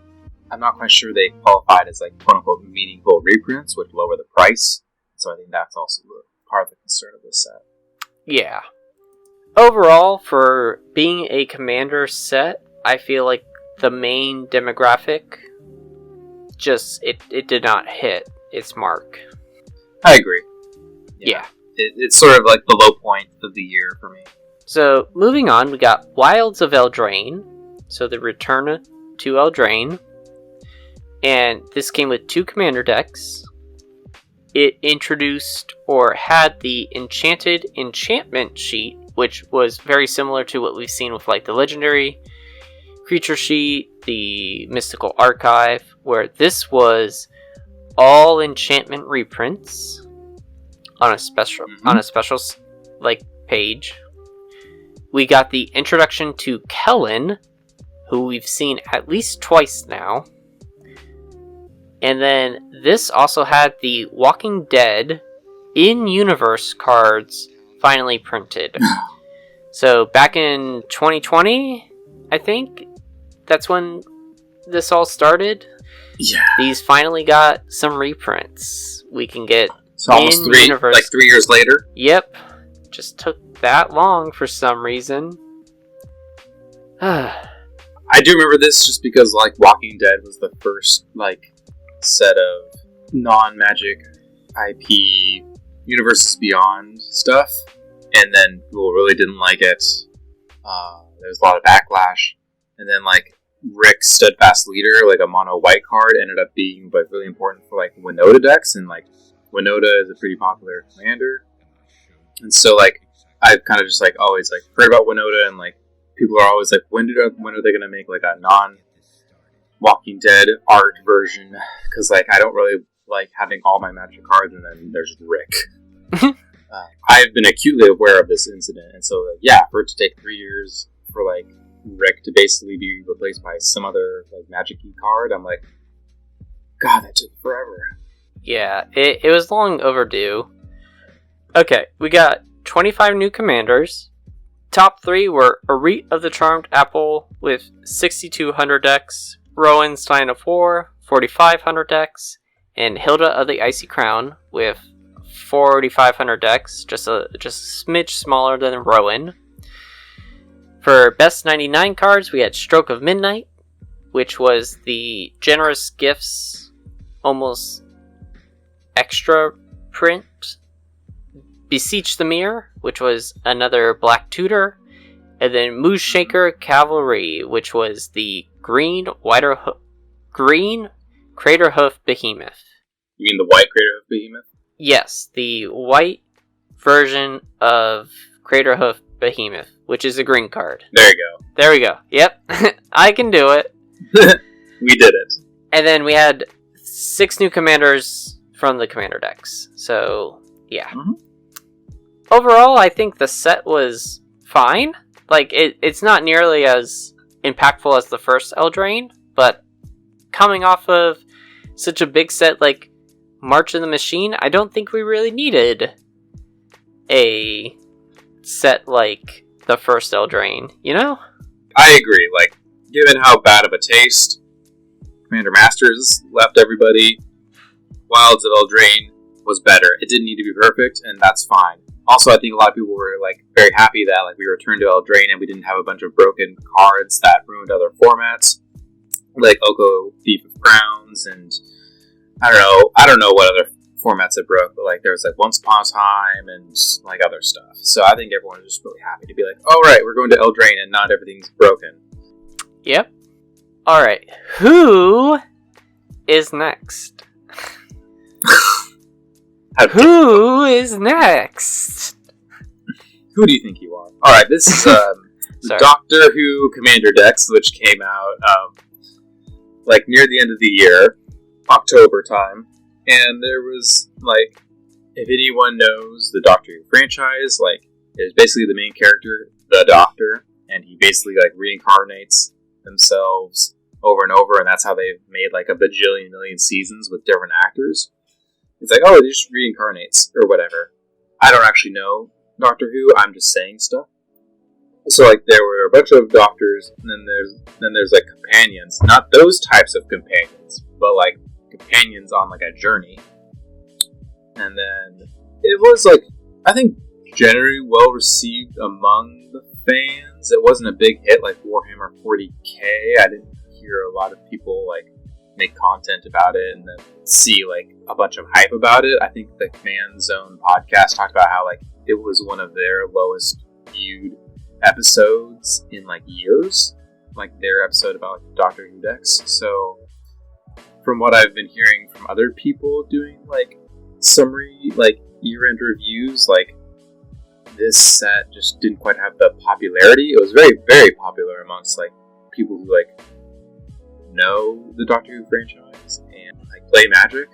I'm not quite sure they qualified as, like, quote-unquote meaningful reprints, which lower the price. So I think that's also part of the concern of this set. Yeah. Overall, for being a Commander set, I feel like the main demographic it did not hit its mark. I agree. Yeah. It's sort of like the low point of the year for me. So, moving on, we got Wilds of Eldraine. So, the return to Eldraine. And this came with 2 commander decks. It introduced or had the Enchanted Enchantment sheet, which was very similar to what we've seen with like the Legendary Creature sheet, the Mystical Archive, where this was all enchantment reprints on a special like page. We got the introduction to Kellen, who we've seen at least twice now. And then this also had the Walking Dead in-universe cards finally printed. So back in 2020, I think, that's when this all started. Yeah. These finally got some reprints. We can get it's almost in-universe. like 3 years later. Yep. Just took that long for some reason. I do remember this just because, like, Walking Dead was the first, like, set of non-Magic IP Universes Beyond stuff, and then people really didn't like it. There was a lot of backlash, and then, like, Rick's Steadfast Leader, like a mono white card, ended up being, like, really important for, like, Winota decks, and, like, Winota is a pretty popular commander, and so, like, I've kind of just, like, always, like, heard about Winota, and, like, people are always like, when are they going to make, like, a non-Walking Dead art version? Because, like, I don't really like having all my Magic cards, and then there's Rick. I've been acutely aware of this incident, and so, like, yeah, for it to take 3 years for, like, Rick to basically be replaced by some other, like, Magic-y card, I'm like, God, that took forever. Yeah, it was long overdue. Okay, we got 25 new commanders. Top 3 were Arete of the Charmed Apple with 6,200 decks, Rowan Stein of War, 4,500 decks, and Hilda of the Icy Crown with 4,500 decks, just a smidge smaller than Rowan. For best 99 cards, we had Stroke of Midnight, which was the Generous Gifts, almost extra print. Beseech the Mirror, which was another Black Tutor, and then Moose Shaker Cavalry, which was the green Crater Hoof Behemoth. You mean the white Crater Hoof Behemoth? Yes, the white version of Crater Hoof Behemoth, which is a green card. There you go. There we go. Yep, I can do it. We did it. And then we had 6 new commanders from the commander decks. So, yeah. Mm-hmm. Overall, I think the set was fine. Like, it's not nearly as impactful as the first Eldraine, but coming off of such a big set like March of the Machine, I don't think we really needed a set like the first Eldraine, you know? I agree. Like, given how bad of a taste Commander Masters left everybody, Wilds of Eldraine was better. It didn't need to be perfect, and that's fine. Also, I think a lot of people were, like, very happy that, like, we returned to Eldraine and we didn't have a bunch of broken cards that ruined other formats, like Oko Thief of Crowns, and I don't know what other formats it broke, but, like, there was, like, Once Upon a Time and, like, other stuff. So I think everyone was just really happy to be like, oh, right, we're going to Eldraine and not everything's broken. Yep. Alright, who is next? Who is next? Who do you think you are? Alright, this is Doctor Who Commander decks, which came out like near the end of the year, October time. And there was, like, if anyone knows the Doctor Who franchise, like, it's basically the main character, the Doctor, and he basically, like, reincarnates themselves over and over, and that's how they've made, like, a bajillion million seasons with different actors. It's like, oh, it just reincarnates, or whatever. I don't actually know Doctor Who, I'm just saying stuff. So, like, there were a bunch of doctors, and then there's like, companions. Not those types of companions, but, like, companions on, like, a journey. And then it was, like, I think generally well received among the fans. It wasn't a big hit like Warhammer 40k. I didn't hear a lot of people, like, make content about it and then see like a bunch of hype about it. I think the Command Zone podcast talked about how like it was one of their lowest viewed episodes in like years, like their episode about like, Doctor Who decks. So from what I've been hearing from other people doing like summary like year-end reviews, like this set just didn't quite have the popularity. It was very, very popular amongst like people who like know the Doctor Who franchise and like play Magic,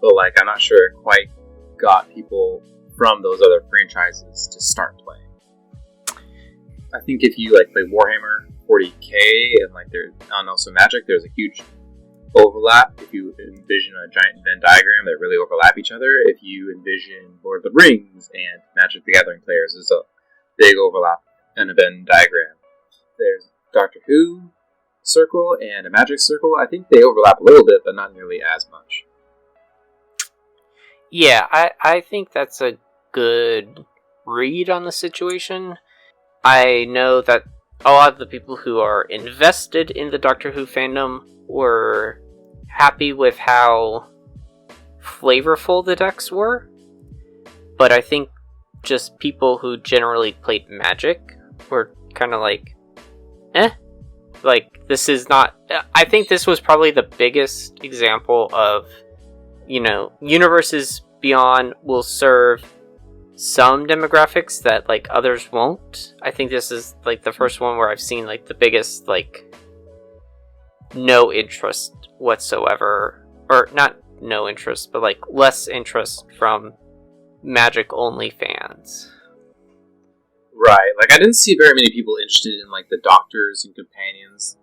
but like I'm not sure it quite got people from those other franchises to start playing. I think if you like play Warhammer 40k and like there's and also Magic, there's a huge overlap. If you envision a giant Venn diagram that really overlap each other, if you envision Lord of the Rings and Magic the Gathering players, there's a big overlap in a Venn diagram. There's Doctor Who circle and a Magic circle. I think they overlap a little bit, but not nearly as much. Yeah, I think that's a good read on the situation. I know that a lot of the people who are invested in the Doctor Who fandom were happy with how flavorful the decks were, but I think just people who generally played Magic were kind of like, like, this is not... I think this was probably the biggest example of, you know, Universes Beyond will serve some demographics that, like, others won't. I think this is, like, the first one where I've seen, like, the biggest, like, no interest whatsoever. Or, not no interest, but, like, less interest from Magic-only fans. Right, like I didn't see very many people interested in like the Doctors and Companions,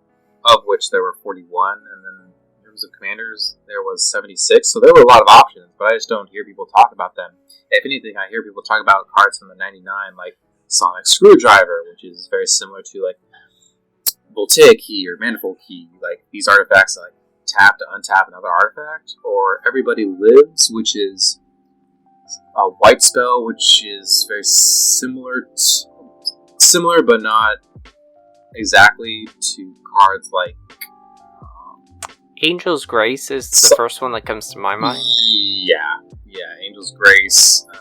of which there were 41, and then in terms of Commanders, there was 76, so there were a lot of options, but I just don't hear people talk about them. If anything, I hear people talk about cards from the 99, like Sonic Screwdriver, which is very similar to like Voltaic Key or Manifold Key, like these artifacts that like tap to untap another artifact, or Everybody Lives, which is a white spell, which is very similar but not exactly to cards like Angel's Grace is the first one that comes to my mind. Yeah, Angel's Grace. I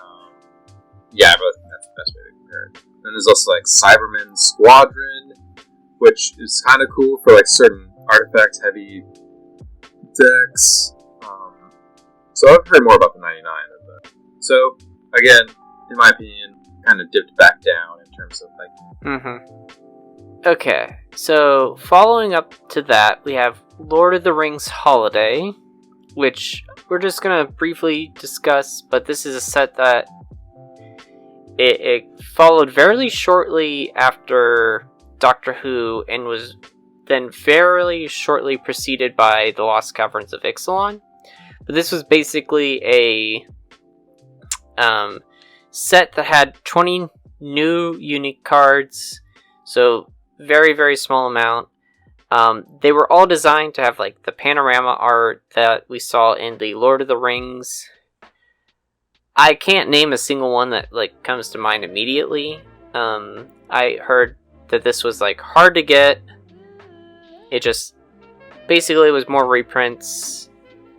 really think that's the best way to compare it. Then there's also like Cyberman Squadron, which is kind of cool for like certain artifact heavy decks. So I've heard more about the 99 of that. So again, in my opinion, kind of dipped back down in terms of like. Okay, so following up to that, we have Lord of the Rings Holiday, which we're just gonna briefly discuss. But this is a set that it followed very shortly after Doctor Who, and was then very shortly preceded by The Lost Caverns of Ixalan. But this was basically a set that had 20 new unique cards, so very, very small amount. They were all designed to have like the panorama art that we saw in the Lord of the Rings. I can't name a single one that like comes to mind immediately. I heard that this was like hard to get. It just basically was more reprints.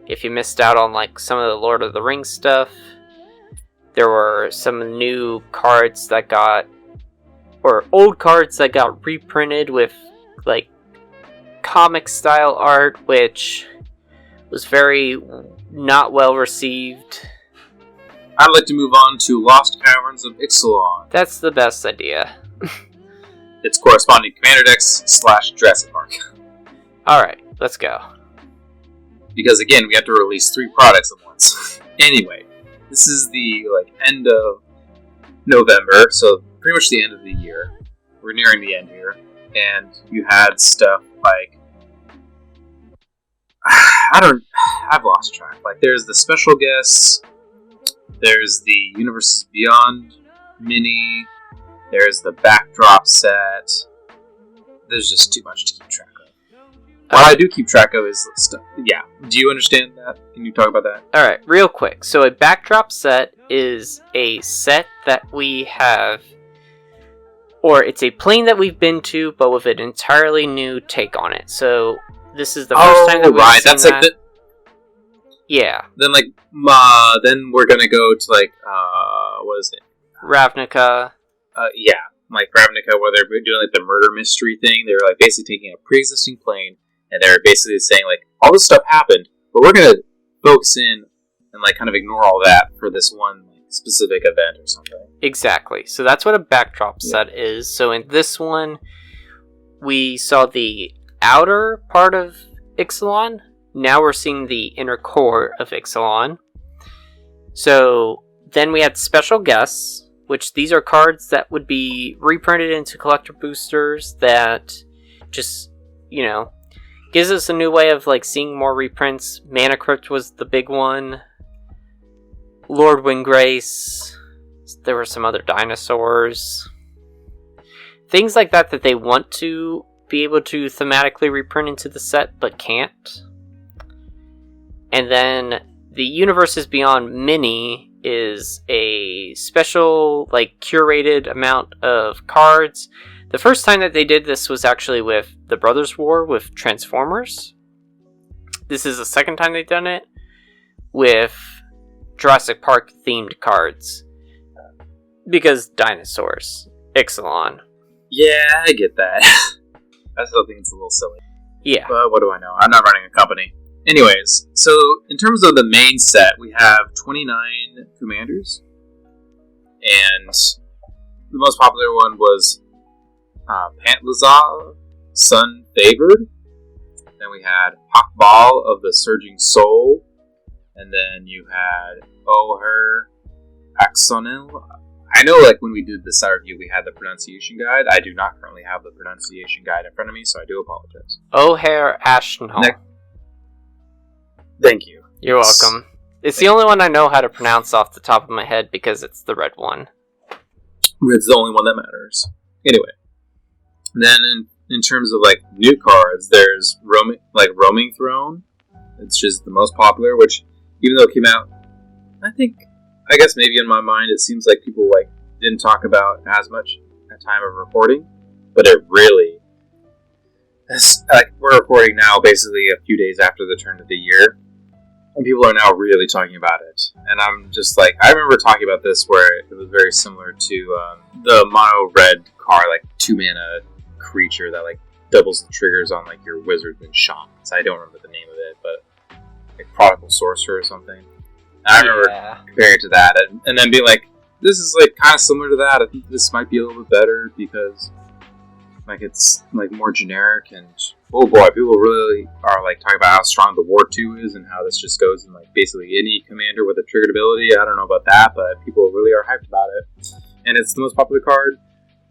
If you missed out on like some of the Lord of the Rings stuff, there were some new cards that got, or old cards that got reprinted with like comic style art, which was very not well received. I'd like to move on to Lost Caverns of Ixalan. That's the best idea. Its corresponding commander decks / Jurassic Park. Alright, let's go. Because again, we have to release 3 products at once. Anyway, this is the like end of November, so pretty much the end of the year. We're nearing the end here. And you had stuff like I've lost track. Like there's the special guests, there's the Universes Beyond mini, there's the backdrop set. There's just too much to keep track of. What I do keep track of is stuff. Yeah. Do you understand that? Can you talk about that? Alright, real quick. So a backdrop set is a set that we have, or it's a plane that we've been to, but with an entirely new take on it. So this is the first time that we've right. seen That's that. like Yeah. then then we're gonna go to like what is it? Ravnica. Yeah, like Ravnica, where they're doing like the murder mystery thing. They're like basically taking a pre-existing plane, and they're basically saying like all this stuff happened, but we're gonna focus in and like kind of ignore all that for this one like, specific event or something. Exactly. So that's what a backdrop set is. So in this one, we saw the outer part of Ixalan. Now we're seeing the inner core of Ixalan. So then we had special guests, which these are cards that would be reprinted into collector boosters that just, gives us a new way of like seeing more reprints. Mana Crypt was the big one. Lord Windgrace. There were some other dinosaurs. Things like that they want to be able to thematically reprint into the set, but can't. And then the Universes Beyond Mini is a special, like, curated amount of cards. The first time that they did this was actually with the Brothers War with Transformers. This is the second time they've done it with Jurassic Park themed cards. Because dinosaurs. Ixalan. Yeah, I get that. I still think it's a little silly. Yeah. But what do I know? I'm not running a company. Anyways, so in terms of the main set, we have 29 commanders. And the most popular one was Pintler, Sun Favored. Then we had Hawkball of the Surging Soul. And then you had Oher Axonil. I know, like, when we did the side review, we had the pronunciation guide. I do not currently have the pronunciation guide in front of me, so I do apologize. O'Hare Ashnall. Thank you. You're welcome. It's the only one I know how to pronounce off the top of my head because it's the red one. Red's the only one that matters. Anyway. Then, in terms of, like, new cards, there's Roaming Throne. It's just the most popular, which, even though it came out, I guess maybe in my mind it seems like people like didn't talk about as much at time of recording, but it really, we're recording now basically a few days after the turn of the year, and people are now really talking about it. And I'm just like, I remember talking about this where it was very similar to the mono red card, like 2-mana creature that like doubles the triggers on like your wizards and shamans. I don't remember the name of it, but like Prodigal Sorcerer or something. I remember comparing it to that, and then being like, this is like kind of similar to that. I think this might be a little bit better because like it's like more generic, and oh boy, people really are like talking about how strong the War 2 is and how this just goes in like basically any commander with a triggered ability. I don't know about that, but people really are hyped about it. And it's the most popular card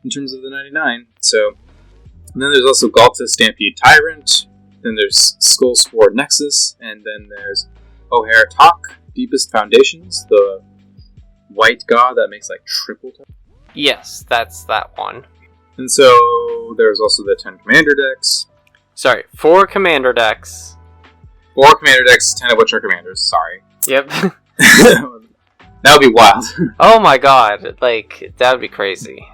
in terms of the 99. So, and then there's also Galta Stampede Tyrant, then there's Skull Spore Nexus, and then there's O'Hare Talk, Deepest Foundations, the white god that makes like triple tap. Yes, that's that one. And so there's also the 10 commander decks. Sorry, 4 commander decks. 4 commander decks, 10 of which are commanders, sorry. Yep. That would be wild. Oh my god, like, that would be crazy.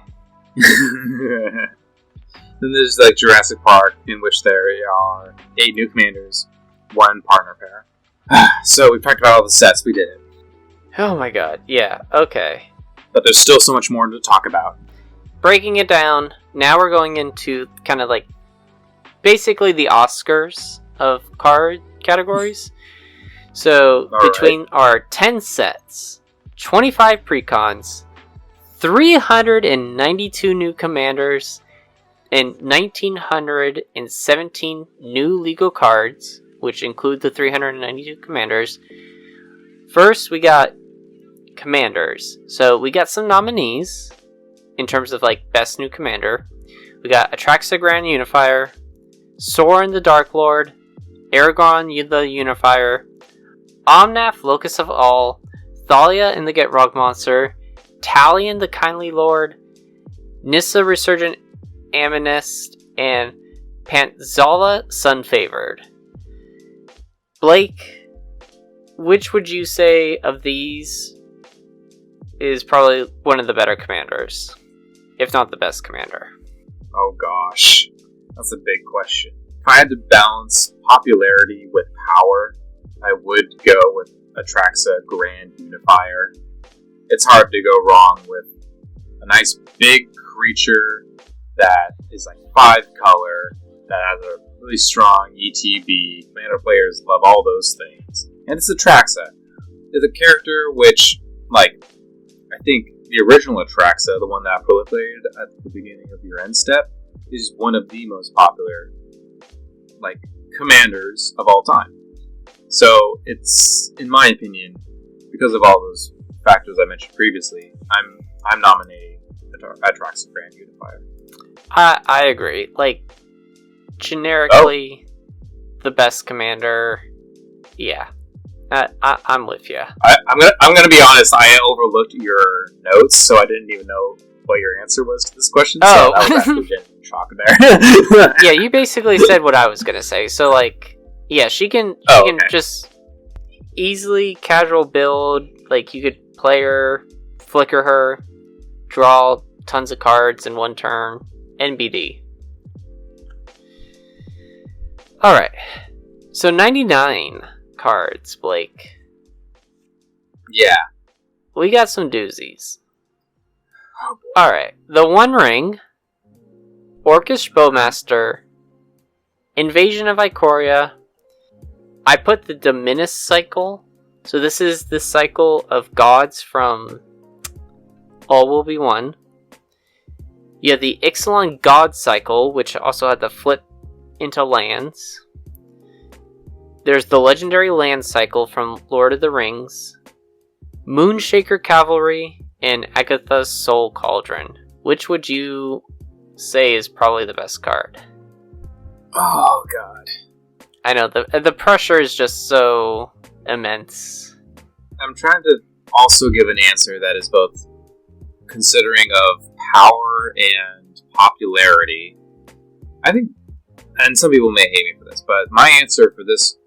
Then there's like Jurassic Park, in which there are 8 new commanders, 1 partner pair. So we've talked about all the sets, we did it. Oh my god, yeah, okay. But there's still so much more to talk about. Breaking it down, now we're going into kind of like basically the Oscars of card categories. So between our 10 sets, 25 precons, 392 new commanders, and 1,917 new legal cards, which include the 392 commanders. First, we got commanders. So we got some nominees in terms of like best new commander. We got Atraxa Grand Unifier, Sorin the Dark Lord, Aragon the Unifier, Omnath Locus of All, Thalia and the Get Rug Monster, Talion the Kindly Lord, Nissa Resurgent Amonist, and Pantzala Sun Favored. Blake, which would you say of these is probably one of the better commanders? If not the best commander. Oh gosh. That's a big question. if I had to balance popularity with power, I would go with Atraxa Grand Unifier. It's hard to go wrong with a nice big creature that is like 5 color, that has a really strong ETB. Commander players love all those things. And it's Atraxa. It's a character which, like, I think the original Atraxa, the one that proliferated at the beginning of your end step, is one of the most popular, like, commanders of all time. So it's, in my opinion, because of all those factors I mentioned previously, I'm nominating Atraxa Grand Unifier. I agree. Like, generically, the best commander. Yeah, I'm with you. I'm gonna be honest. I overlooked your notes, so I didn't even know what your answer was to this question. Oh. So that was actually genuine shock there. Yeah, you basically said what I was gonna say. So, like, yeah, she can just easily casual build. Like, you could play her, flicker her, draw tons of cards in one turn. NBD. Alright. So 99 cards, Blake. Yeah. We got some doozies. Alright. The One Ring, Orcish Bowmaster, Invasion of Ikoria. I put the Dominus cycle. So this is the cycle of gods from All Will Be One. You have the Ixalan God cycle, which also had the flip into lands. There's the legendary land cycle from Lord of the Rings. Moonshaker Cavalry, and Agatha's Soul Cauldron. Which would you say is probably the best card? Oh, God. I know, the pressure is just so immense. I'm trying to also give an answer that is both considering of power and popularity. I think, and some people may hate me for this, but my answer for this,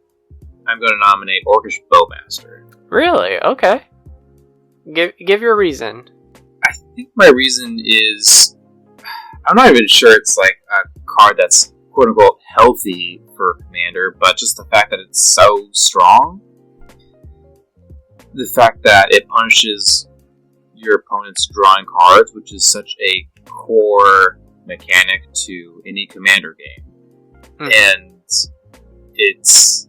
I'm going to nominate Orcish Bowmaster. Really? Okay. Give your reason. I think my reason is, I'm not even sure it's like a card that's quote-unquote healthy for Commander, but just the fact that it's so strong. The fact that it punishes your opponent's drawing cards, which is such a core mechanic to any Commander game. And it's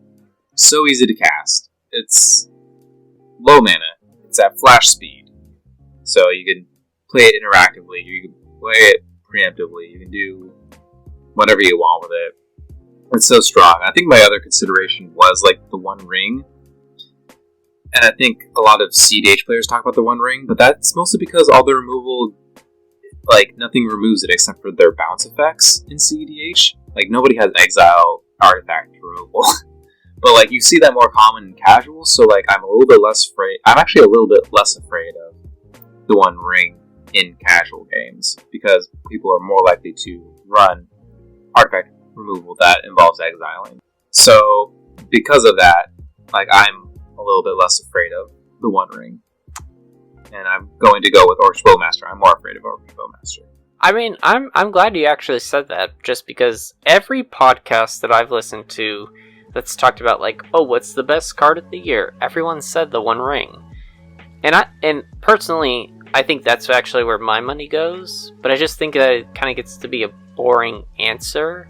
so easy to cast. It's low mana. It's at flash speed. So you can play it interactively, you can play it preemptively, you can do whatever you want with it. It's so strong. I think my other consideration was like the One Ring. And I think a lot of EDH players talk about the One Ring, but that's mostly because all the removal, like, nothing removes it except for their bounce effects in EDH. Like, nobody has exile artifact removal. But, like, you see that more common in casual, so, like, I'm actually a little bit less afraid of the One Ring in casual games, because people are more likely to run artifact removal that involves exiling. So, because of that, like, I'm a little bit less afraid of the One Ring. And I'm going to go with Orcish Bowmaster. I'm more afraid of Orcish Bowmaster. I mean, I'm glad you actually said that, just because every podcast that I've listened to that's talked about, like, oh, what's the best card of the year? Everyone said the One Ring. And personally, I think that's actually where my money goes, but I just think that it kind of gets to be a boring answer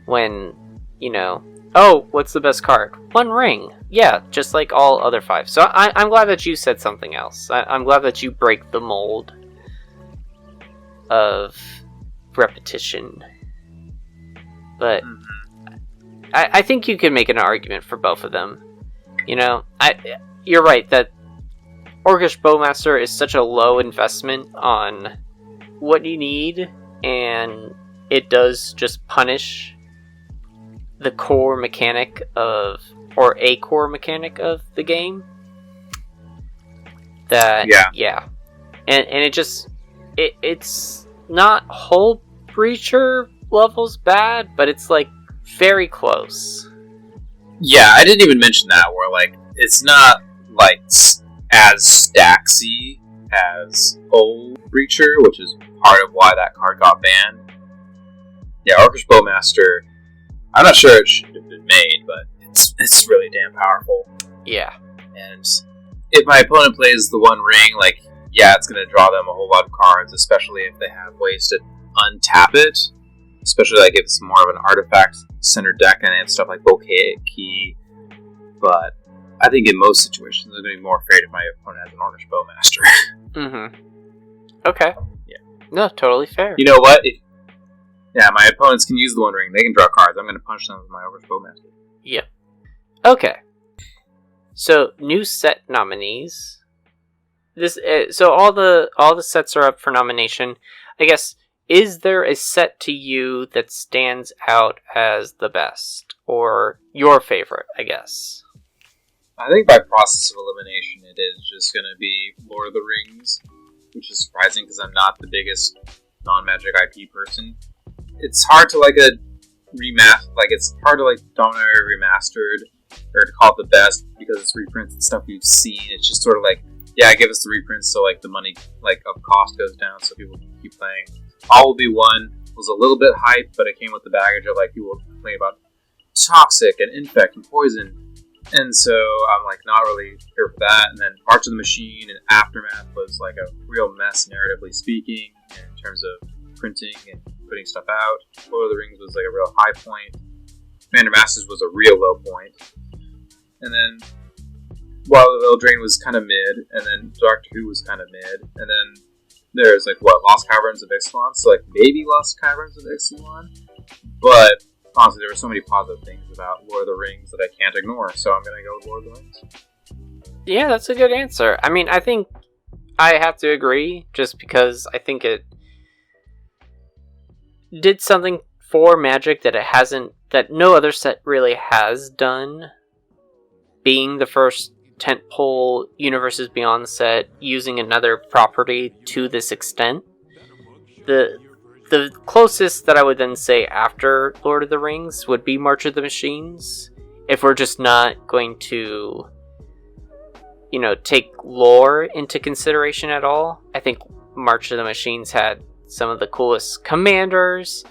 when, you know, oh, what's the best card? One Ring. Yeah, just like all other 5. So I'm glad that you said something else. I'm glad that you break the mold of repetition. But I think you can make an argument for both of them. You know, you're right that Orcish Bowmaster is such a low investment on what you need, and it does just punish the core mechanic of, or a core mechanic of the game. That, yeah. And it just, it's not Hull Breacher levels bad, but it's like very close. Yeah, I didn't even mention that, where like, it's not like as stacksy as Hull Breacher, which is part of why that card got banned. Yeah, Orcish Bowmaster, I'm not sure it should have been made, but it's really damn powerful. Yeah. And if my opponent plays the One Ring, like, yeah, it's going to draw them a whole lot of cards, especially if they have ways to untap it. Especially like if it's more of an artifact centered deck and they have stuff like Bouquet Key. But I think in most situations they're going to be more afraid if my opponent has an Orcish Bowmaster. Mm-hmm. Okay. Yeah. No, totally fair. You know what? Yeah, my opponents can use the One Ring. They can draw cards. I'm going to punch them with my Orcish Bowmaster. Yep. Okay. So, new set nominees. So all the sets are up for nomination. I guess, is there a set to you that stands out as the best? Or your favorite, I guess? I think by process of elimination it is just going to be Lord of the Rings, which is surprising because I'm not the biggest non-Magic IP person. It's hard to it's hard to Dominaria Remastered, or to call it the best, because it's reprints and stuff we've seen. It's just sort of like, yeah, give us the reprints so the money of cost goes down so people can keep playing. All Will Be One was a little bit hype, but it came with the baggage of people complaining about Toxic and Infect and Poison. And so I'm not really here for that. And then March of the Machine and Aftermath was a real mess narratively speaking in terms of printing and putting stuff out. Lord of the Rings was a real high point. Commander Masters was a real low point. And then Wild Eldraine was kind of mid, and then Doctor Who was kind of mid, and then there's Lost Caverns of Ixalan, so maybe Lost Caverns of Ixalan, but honestly there were so many positive things about Lord of the Rings that I can't ignore, so I'm gonna go with Lord of the Rings. Yeah, that's a good answer. I mean, I think I have to agree, just because I think it did something for Magic that no other set really has done, being the first tentpole Universes Beyond set using another property to this extent. The closest that I would then say after Lord of the Rings would be March of the Machines, if we're just not going to take lore into consideration at all. I think March of the Machines had some of the coolest commanders,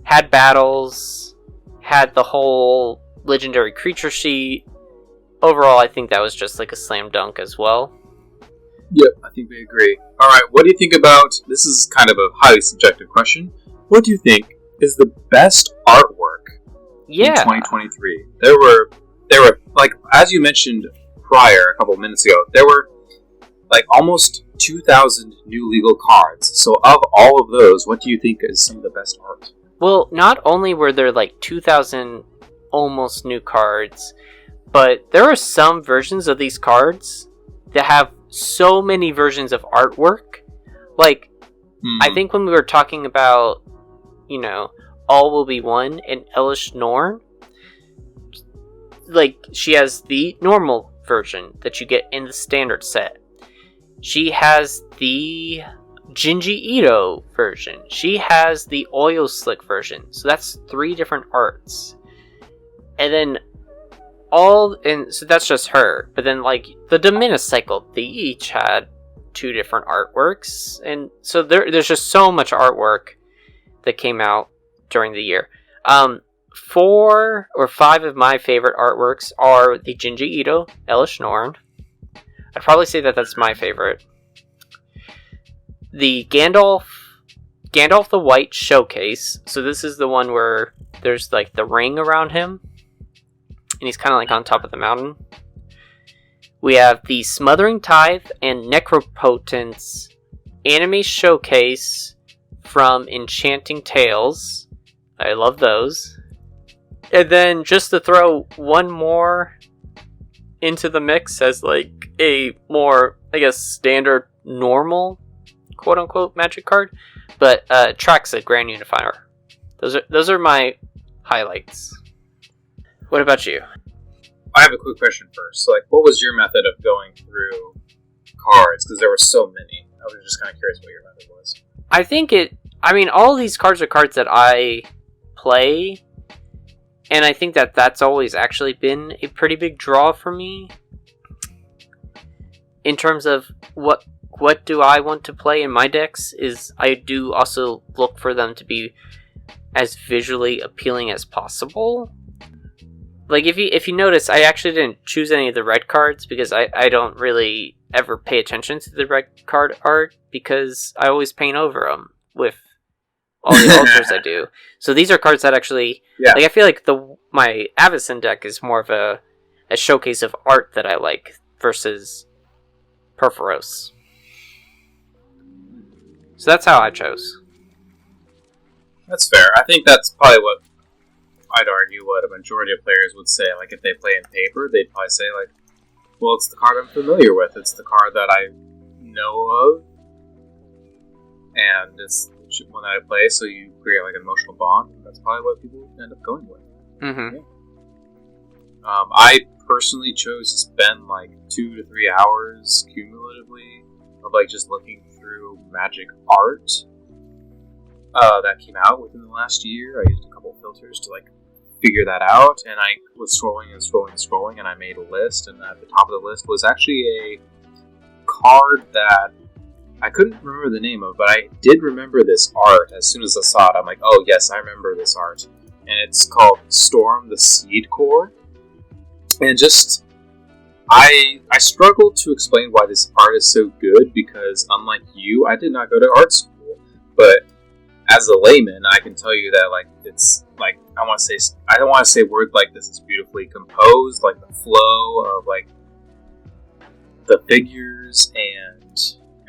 had battles, had the whole legendary creature sheet. Overall, I think that was just a slam dunk as well. Yep, I think we agree. Alright, what do you think about, this is kind of a highly subjective question, what do you think is the best artwork in 2023? There were, as you mentioned prior, a couple of minutes ago, there were almost 2,000 new legal cards. So of all of those, what do you think is some of the best art? Well, not only were there 2,000 almost new cards, but there are some versions of these cards that have so many versions of artwork. I think when we were talking about, All Will Be One and Elish Norn, she has the normal version that you get in the standard set. She has the Jinji Ito version. She has the Oil Slick version. So that's 3 different arts. And then so that's just her. But then the Dominus cycle, they each had 2 different artworks. And so there's just so much artwork that came out during the year. 4 or 5 of my favorite artworks are the Jinji Ito, Elish Norn. I'd probably say that that's my favorite. The Gandalf the White Showcase. So this is the one where there's the ring around him, and he's kind of on top of the mountain. We have the Smothering Tithe and Necropotence anime showcase from Enchanting Tales. I love those. And then just to throw one more into the mix as a more, standard normal quote-unquote Magic card, but Traxa Grand Unifier. Those are my highlights. What about you? I have a quick question first. What was your method of going through cards? Because there were so many. I was just kind of curious what your method was. I think all of these cards are cards that I play, and I think that that's always actually been a pretty big draw for me. In terms of what do I want to play in my decks, is I do also look for them to be as visually appealing as possible. Like, if you notice, I actually didn't choose any of the red cards because I don't really ever pay attention to the red card art because I always paint over them with all the altars I do. So these are cards that actually... Yeah. Like, I feel like my Avacyn deck is more of a showcase of art that I like versus Purphoros. So that's how I chose. That's fair. I think that's probably what I'd argue what a majority of players would say. Like, if they play in paper, they'd probably say, like, well, it's the card I'm familiar with. It's the card that I know of. And it's the one that I play, so you create, like, an emotional bond. That's probably what people end up going with. Mm-hmm. Yeah. I personally chose to spend, like, 2 to 3 hours cumulatively of, like, just looking through Magic art that came out within the last year. I used a couple filters to, like, figure that out, and I was scrolling, and I made a list, and at the top of the list was actually a card that I couldn't remember the name of, but I did remember this art. As soon as I saw it, I'm like, oh yes, I remember this art. And it's called Storm the Seed Core. And just, I struggled to explain why this art is so good, because unlike you, I did not go to art school, but as a layman, I can tell you that, like, it's, like, I don't want to say words like this is beautifully composed, like, the flow of, like, the figures and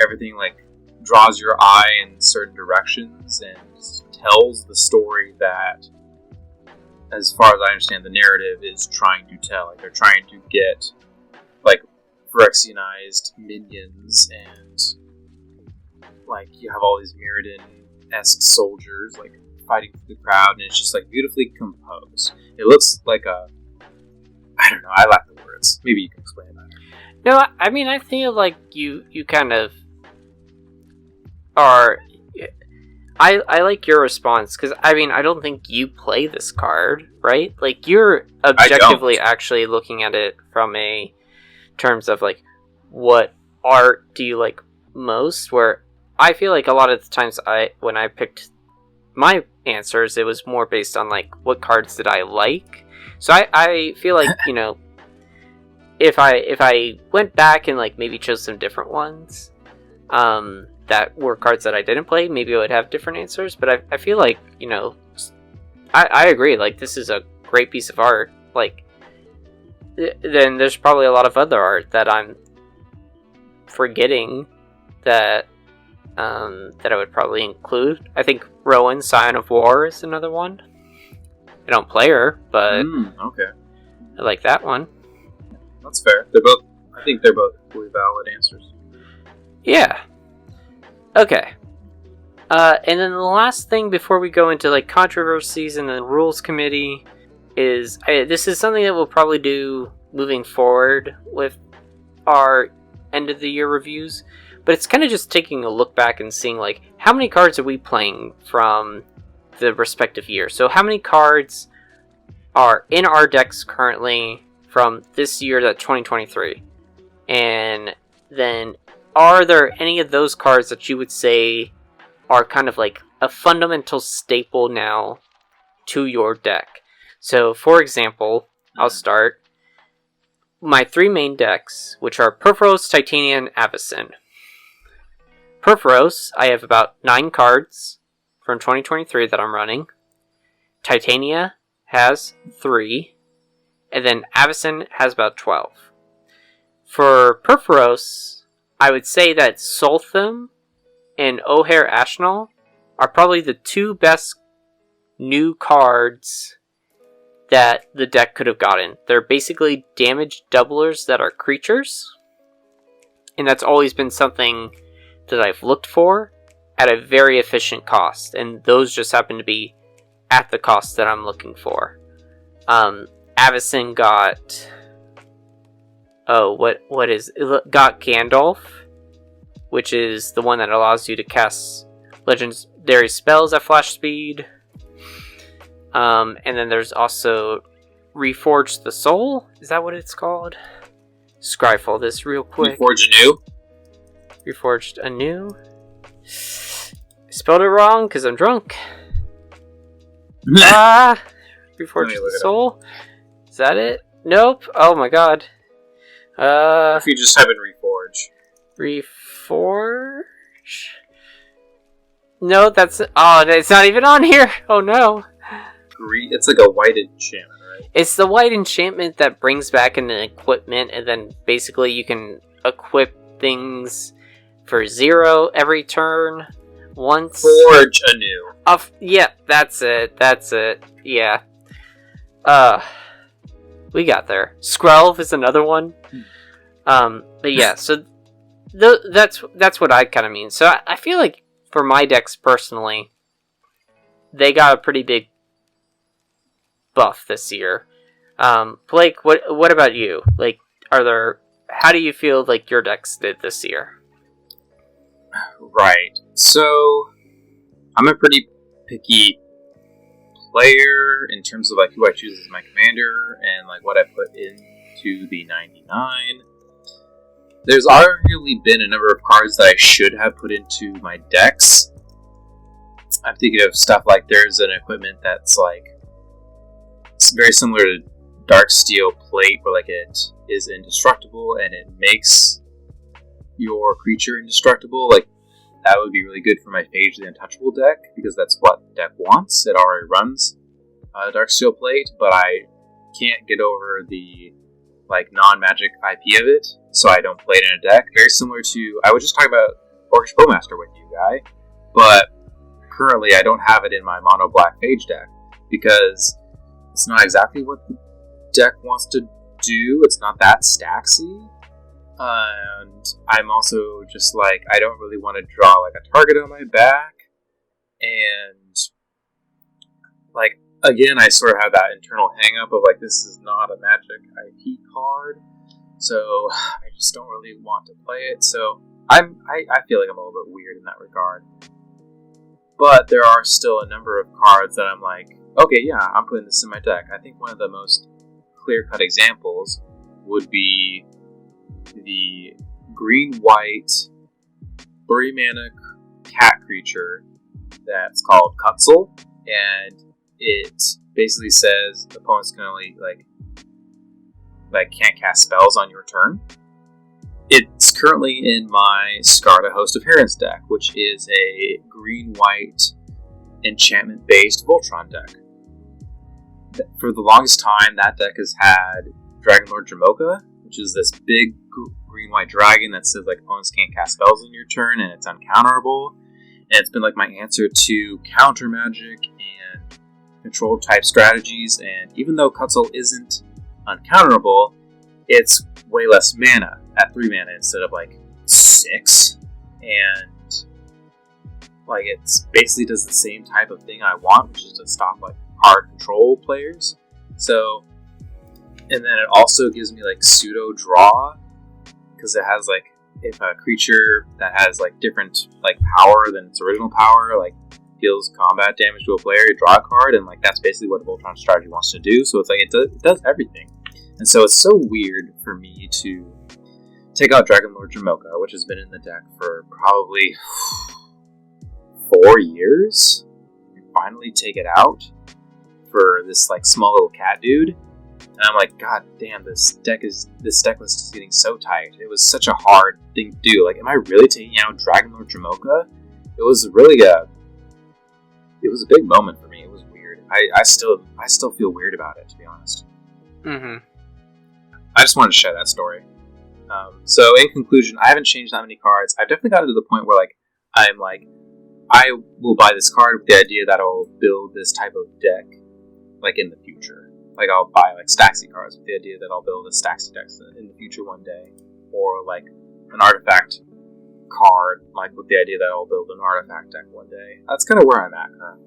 everything, like, draws your eye in certain directions and tells the story that, as far as I understand, the narrative is trying to tell. Like, they're trying to get, like, Phyrexianized minions, and, like, you have all these Mirrodin-esque soldiers, like, fighting through the crowd, and it's just, like, beautifully composed. It looks like a... I don't know, I lack the words. Maybe you can explain that. No, I mean, I feel like you kind of are... I like your response, because, I mean, I don't think you play this card, right? Like, you're objectively actually looking at it from a terms of, like, what art do you like most, where I feel like a lot of the times when I picked my answers, it was more based on, like, what cards did I like. So I feel like, you know, if I went back and, like, maybe chose some different ones, that were cards that I didn't play, maybe I would have different answers, but I feel like, you know, I agree, like, this is a great piece of art. Like, then there's probably a lot of other art that I'm forgetting that I would probably include. I think Rowan, Scion of War is another one. I don't play her, but okay. I like that one. That's fair. I think they're both equally valid answers. Yeah. Okay. And then the last thing before we go into, like, controversies and the rules committee is, this is something that we'll probably do moving forward with our end of the year reviews, but it's kind of just taking a look back and seeing, like, how many cards are we playing from the respective year. So how many cards are in our decks currently from this year, that 2023, and then are there any of those cards that you would say are kind of like a fundamental staple now to your deck? So, for example, I'll start. My 3 main decks, which are Purphoros, Titania, and Avacyn. Purphoros, I have about 9 cards from 2023 that I'm running. Titania has 3. And then Avacyn has about 12. For Purphoros, I would say that Soltham and O'Hare Ashnal are probably the 2 best new cards that the deck could have gotten. They're basically damage doublers that are creatures, and that's always been something that I've looked for at a very efficient cost, and those just happen to be at the cost that I'm looking for. Avacyn got... got Gandalf, which is the one that allows you to cast legendary spells at flash speed. And then there's also Reforged the Soul. Is that what it's called? Scryfall this real quick. Reforged Anew? Reforged Anew. I spelled it wrong because I'm drunk. Reforge the Soul? Is that it? Nope. Oh my god. If you just type in Reforge. Reforge? No, that's... Oh, it's not even on here! Oh no. It's like a white enchantment, right? It's the white enchantment that brings back an equipment, and then basically you can equip things for 0 every turn. Once. Forge anew. Yeah, that's it. Yeah. We got there. Skrelv is another one. But yeah, so that's what I kind of mean. So I feel like for my decks personally, they got a pretty big buff this year. Blake, what about you? Like, how do you feel like your decks did this year? Right. So, I'm a pretty picky player in terms of like who I choose as my commander and like what I put into the 99. There's arguably been a number of cards that I should have put into my decks. I'm thinking of stuff like there's an equipment that's like it's very similar to Darksteel Plate, where like it is indestructible and it makes your creature indestructible. Like that would be really good for my Phage the Untouchable deck, because that's what the deck wants. It already runs Darksteel Plate, but I can't get over the like non-magic IP of it, so I don't play it in a deck. Very similar to, I was just talking about Orcish Bowmaster with you, guy, but currently I don't have it in my mono black Phage deck, because it's not exactly what the deck wants to do. It's not that stacksy. And I'm also just like, I don't really want to draw like a target on my back. And like, again, I sort of have that internal hang up of like, this is not a magic IP card. So I just don't really want to play it. So I feel like I'm a little bit weird in that regard. But there are still a number of cards that I'm like, okay, yeah, I'm putting this in my deck. I think one of the most clear-cut examples would be the green-white 3-mana cat creature that's called Cutzel, and it basically says opponents can only like can't cast spells on your turn. It's currently in my Skarda Host of Herons deck, which is a green-white enchantment-based Voltron deck. For the longest time, that deck has had Dragonlord Jamoka, which is this big green-white dragon that says like opponents can't cast spells on your turn, and it's uncounterable. And it's been like my answer to counter magic and control type strategies. And even though Cutzel isn't uncounterable, it's way less mana at 3 mana instead of like 6. And like it's basically does the same type of thing I want, which is to stop like hard control players. So, and then it also gives me like pseudo draw, because it has like, if a creature that has like different like power than its original power like deals combat damage to a player, you draw a card, and like that's basically what the Voltron strategy wants to do. So it's like it does everything. And so it's so weird for me to take out Dragonlord Jamoka, which has been in the deck for probably 4 years, and finally take it out for this like small little cat dude. And I'm like, god damn, this deck list is getting so tight. It was such a hard thing to do. Like, am I really taking out Dragonlord Jamoka? It was really a big moment for me. It was weird. I still feel weird about it, to be honest. Mm-hmm. I just wanted to share that story. So in conclusion, I haven't changed that many cards. I've definitely gotten to the point where like I'm like, I will buy this card with the idea that I'll build this type of deck like in the future. Like I'll buy like Staxy cards with the idea that I'll build a Staxy deck in the future one day, or like an artifact card like with the idea that I'll build an artifact deck one day. That's kind of where I'm at currently.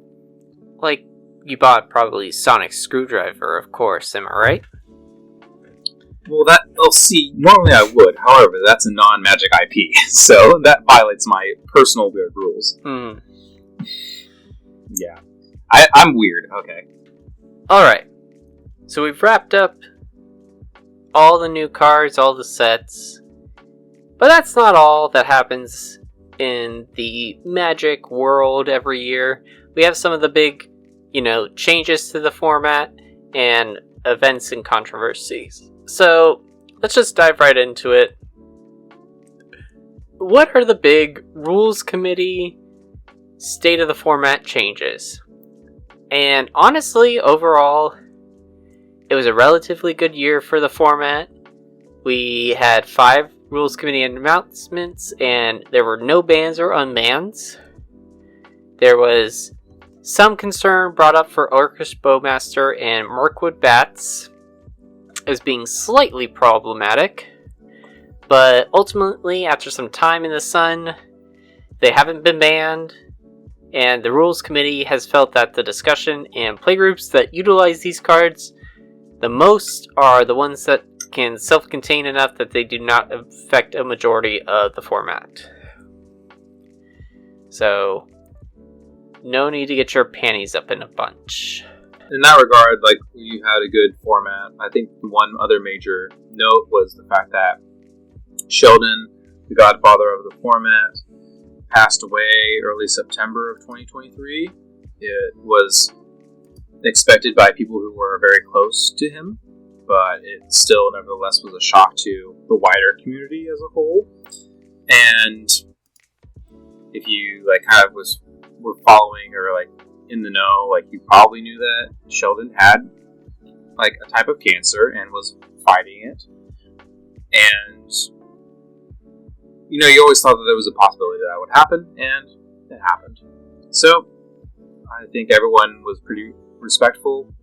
Like, you bought probably Sonic Screwdriver, of course, am I right? Well, see, normally I would. However, that's a non-magic IP, so that violates my personal weird rules. Mm. Yeah. I'm weird, okay. Alright. So we've wrapped up all the new cards, all the sets. But that's not all that happens in the Magic world every year. We have some of the big, changes to the format and events and controversies. So let's just dive right into it. What are the big rules committee state of the format changes? And honestly, overall, it was a relatively good year for the format. We had 5 rules committee announcements, and there were no bans or unbans. There was some concern brought up for Orcish Bowmaster and Mirkwood Bats as being slightly problematic, but ultimately, after some time in the sun, they haven't been banned, and the Rules Committee has felt that the discussion and playgroups that utilize these cards the most are the ones that can self-contain enough that they do not affect a majority of the format. So, no need to get your panties up in a bunch. In that regard, we had a good format. I think the one other major note was the fact that Sheldon, the godfather of the format, passed away early September of 2023. It was expected by people who were very close to him, but it still nevertheless was a shock to the wider community as a whole. And if you were following or in the know, you probably knew that Sheldon had a type of cancer and was fighting it. And you always thought that there was a possibility that would happen, and it happened. So I think everyone was pretty respectful,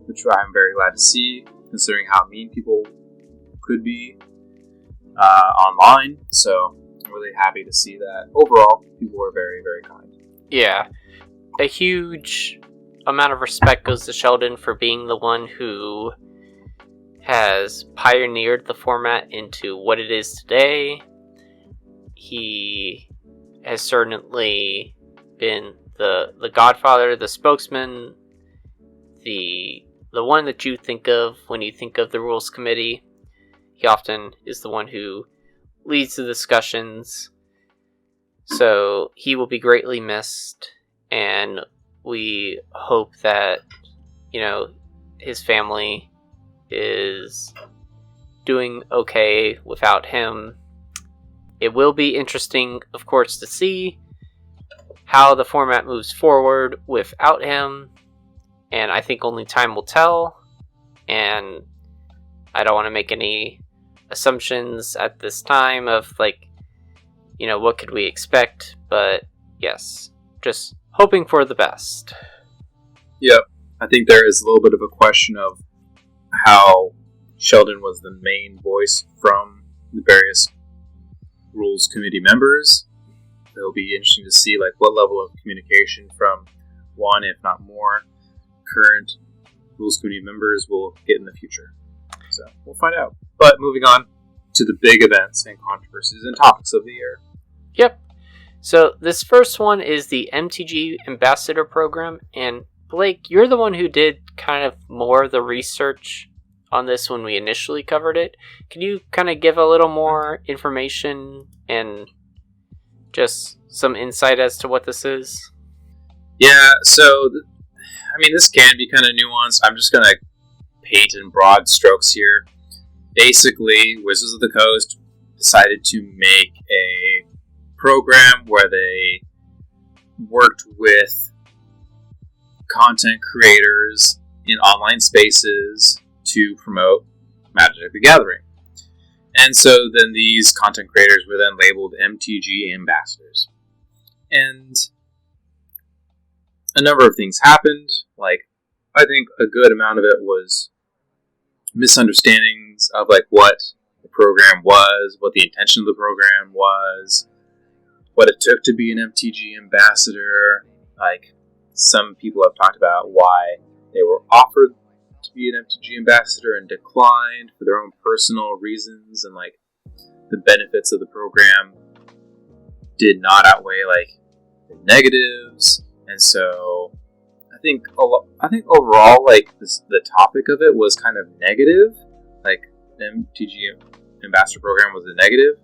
which I'm very glad to see, considering how mean people could be online. So I'm really happy to see that overall people were very, very kind. Yeah, a huge amount of respect goes to Sheldon for being the one who has pioneered the format into what it is today. He has certainly been the godfather, the spokesman, the one that you think of when you think of the Rules Committee. He often is the one who leads the discussions. So he will be greatly missed, and we hope that, his family is doing okay without him. It will be interesting, of course, to see how the format moves forward without him, and I think only time will tell, and I don't want to make any assumptions at this time of, what could we expect, but yes, just hoping for the best. Yep, I think there is a little bit of a question of how Sheldon was the main voice from the various Rules Committee members. It'll be interesting to see what level of communication from one, if not more, current Rules Committee members will get in the future. So we'll find out. But moving on to the big events and controversies and topics of the year. Yep. So this first one is the MTG Ambassador Program, and Blake, you're the one who did kind of more of the research on this when we initially covered it. Can you kind of give a little more information and just some insight as to what this is? Yeah, so, this can be kind of nuanced. I'm just going to paint in broad strokes here. Basically, Wizards of the Coast decided to make a program where they worked with content creators in online spaces to promote Magic the Gathering. And so then these content creators were then labeled MTG ambassadors. And a number of things happened. I think a good amount of it was misunderstandings of what the program was, what the intention of the program was, what it took to be an MTG ambassador. Some people have talked about why they were offered to be an MTG ambassador and declined for their own personal reasons, and the benefits of the program did not outweigh the negatives. And so I think overall the topic of it was kind of negative. The MTG ambassador program was a negative,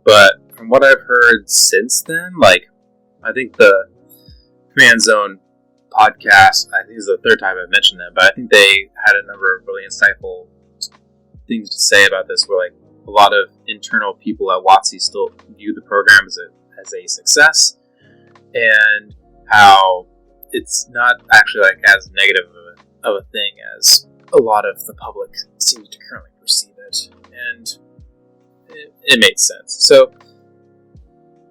but from what I've heard since then, I think the Command Zone podcast. I think this is the third time I've mentioned them, but I think they had a number of really insightful things to say about this. Where like a lot of internal people at WotC still view the program as a success, and how it's not actually like as negative of a thing as a lot of the public seems to currently perceive it, and it made sense. So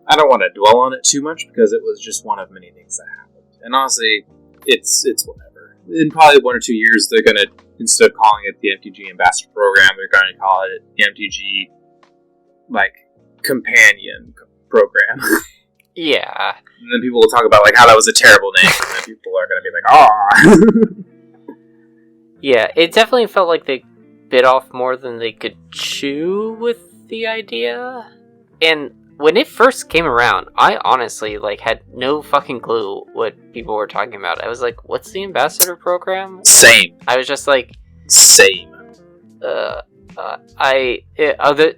I don't want to dwell on it too much because it was just one of many things that happened. And honestly, it's whatever. In probably 1 or 2 years, they're gonna, instead of calling it the MTG Ambassador Program, they're gonna call it the MTG like Companion Program. Yeah. And then people will talk about like how that was a terrible name, and then people are gonna be like, "Ah." Yeah, it definitely felt like they bit off more than they could chew with the idea. And when it first came around, I honestly like had no fucking clue what people were talking about. I was like, "What's the ambassador program?" Same. I was just like, Same.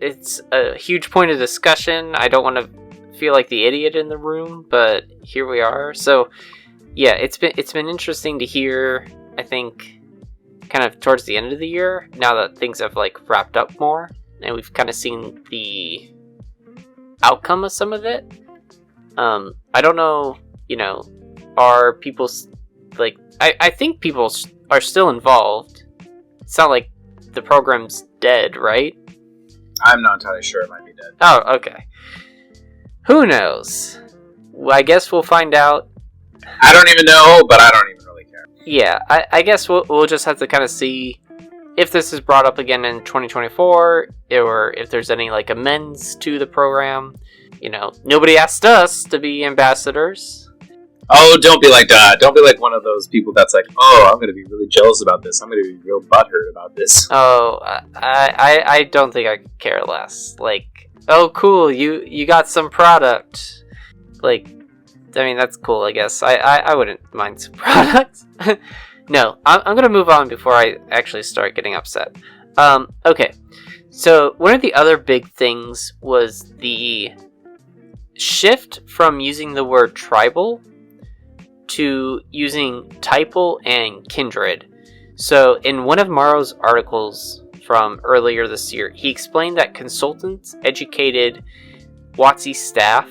It's a huge point of discussion. I don't want to feel like the idiot in the room, but here we are. So, yeah, it's been interesting to hear. I think kind of towards the end of the year, now that things have like wrapped up more, and we've kind of seen the outcome of some of it. I don't know, are people like, I think people are still involved. It's not like the program's dead, right? I'm not entirely sure it might be dead. Oh, okay. Who knows? Well, I guess we'll find out. I don't even know, but I don't even really care. Yeah, I guess we'll just have to kind of see if this is brought up again in 2024, or if there's any like amends to the program. Nobody asked us to be ambassadors. Oh, don't be like that. Don't be like one of those people that's like, oh, I'm going to be really jealous about this. I'm going to be real butthurt about this. Oh, I don't think I could care less. Like, oh, cool, you got some product. Like, I mean, that's cool, I guess. I wouldn't mind some product. No, I'm going to move on before I actually start getting upset. Okay. So, one of the other big things was the shift from using the word tribal to using typal and kindred. So, in one of Morrow's articles from earlier this year, he explained that consultants educated WotC staff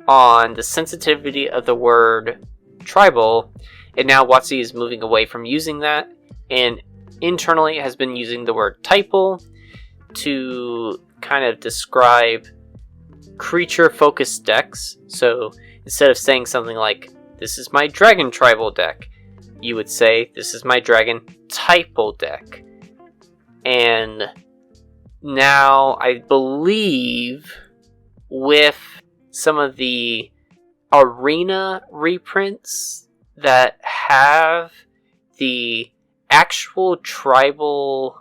on the sensitivity of the word tribal, and now WotC is moving away from using that, and internally has been using the word typal to kind of describe creature-focused decks. So instead of saying something like, "This is my dragon tribal deck," you would say, "This is my dragon typal deck." And now I believe with some of the arena reprints that have the actual tribal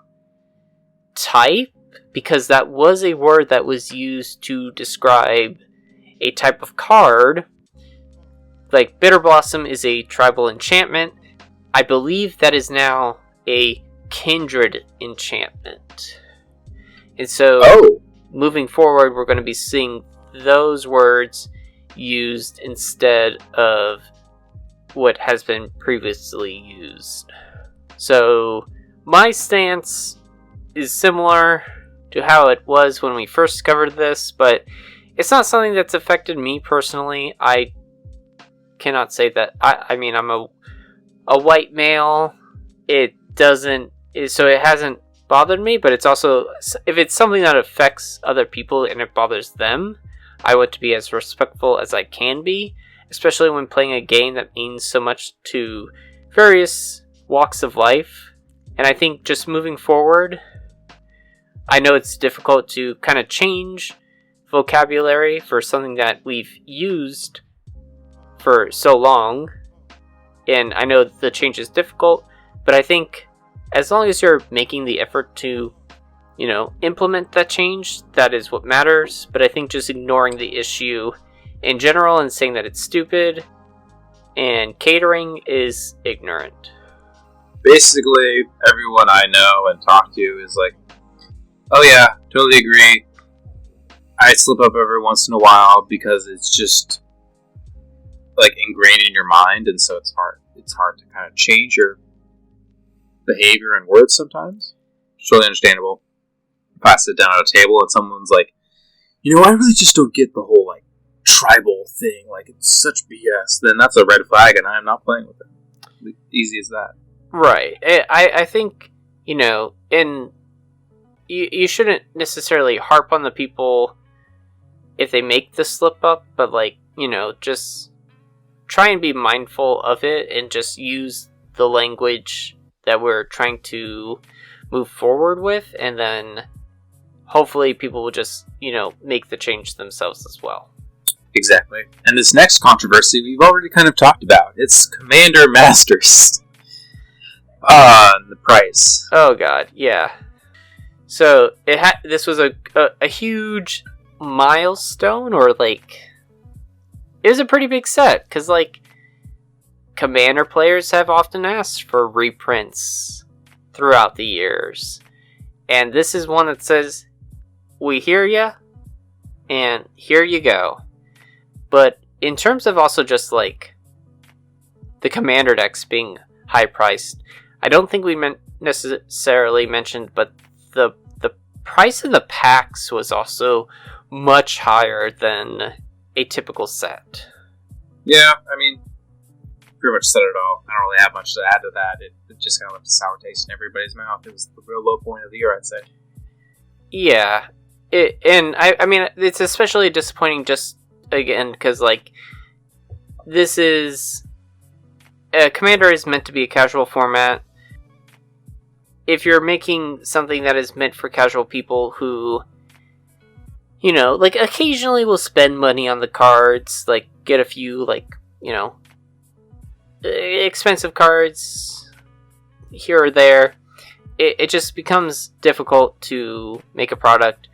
type, because that was a word that was used to describe a type of card, like Bitter Blossom is a tribal enchantment. I believe that is now a kindred enchantment. And so, moving forward, we're going to be seeing those words used instead of what has been previously used. So, my stance is similar to how it was when we first discovered this, but it's not something that's affected me personally. I cannot say that. I mean, I'm a white male. It hasn't bothered me, but it's also, if it's something that affects other people and it bothers them, I want to be as respectful as I can be, especially when playing a game that means so much to various walks of life. And I think just moving forward, I know it's difficult to kind of change vocabulary for something that we've used for so long, and I know the change is difficult, but I think as long as you're making the effort to, implement that change, that is what matters. But I think just ignoring the issue in general and saying that it's stupid and catering is ignorant. Basically, everyone I know and talk to is like, oh yeah, totally agree. I slip up every once in a while because it's just like ingrained in your mind, and so it's hard to kind of change your behavior and words sometimes. It's really understandable. If I sit down at a table and someone's like, I really just don't get the whole like tribal thing, like it's such BS, then that's a red flag and I'm not playing with it. Easy as that. Right. I think, and you shouldn't necessarily harp on the people if they make the slip up, but like, just try and be mindful of it and just use the language that we're trying to move forward with, and then hopefully people will just, make the change themselves as well. Exactly. And this next controversy we've already kind of talked about. It's Commander Masters. The price. Oh god, yeah. So this was a huge milestone, or like it was a pretty big set, because like Commander players have often asked for reprints throughout the years, and this is one that says, we hear ya, and here you go. But in terms of also just like the Commander decks being high priced, I don't think we necessarily mentioned, but the price of the packs was also much higher than a typical set. Yeah, I mean, pretty much said it all. I don't really have much to add to that. It just kind of left a sour taste in everybody's mouth. It was the real low point of the year, I'd say. Yeah, I mean, it's especially disappointing just, again, because, like, this is... Commander is meant to be a casual format. If you're making something that is meant for casual people who, like, occasionally will spend money on the cards, like, get a few, like, expensive cards here or there, it just becomes difficult to make a product,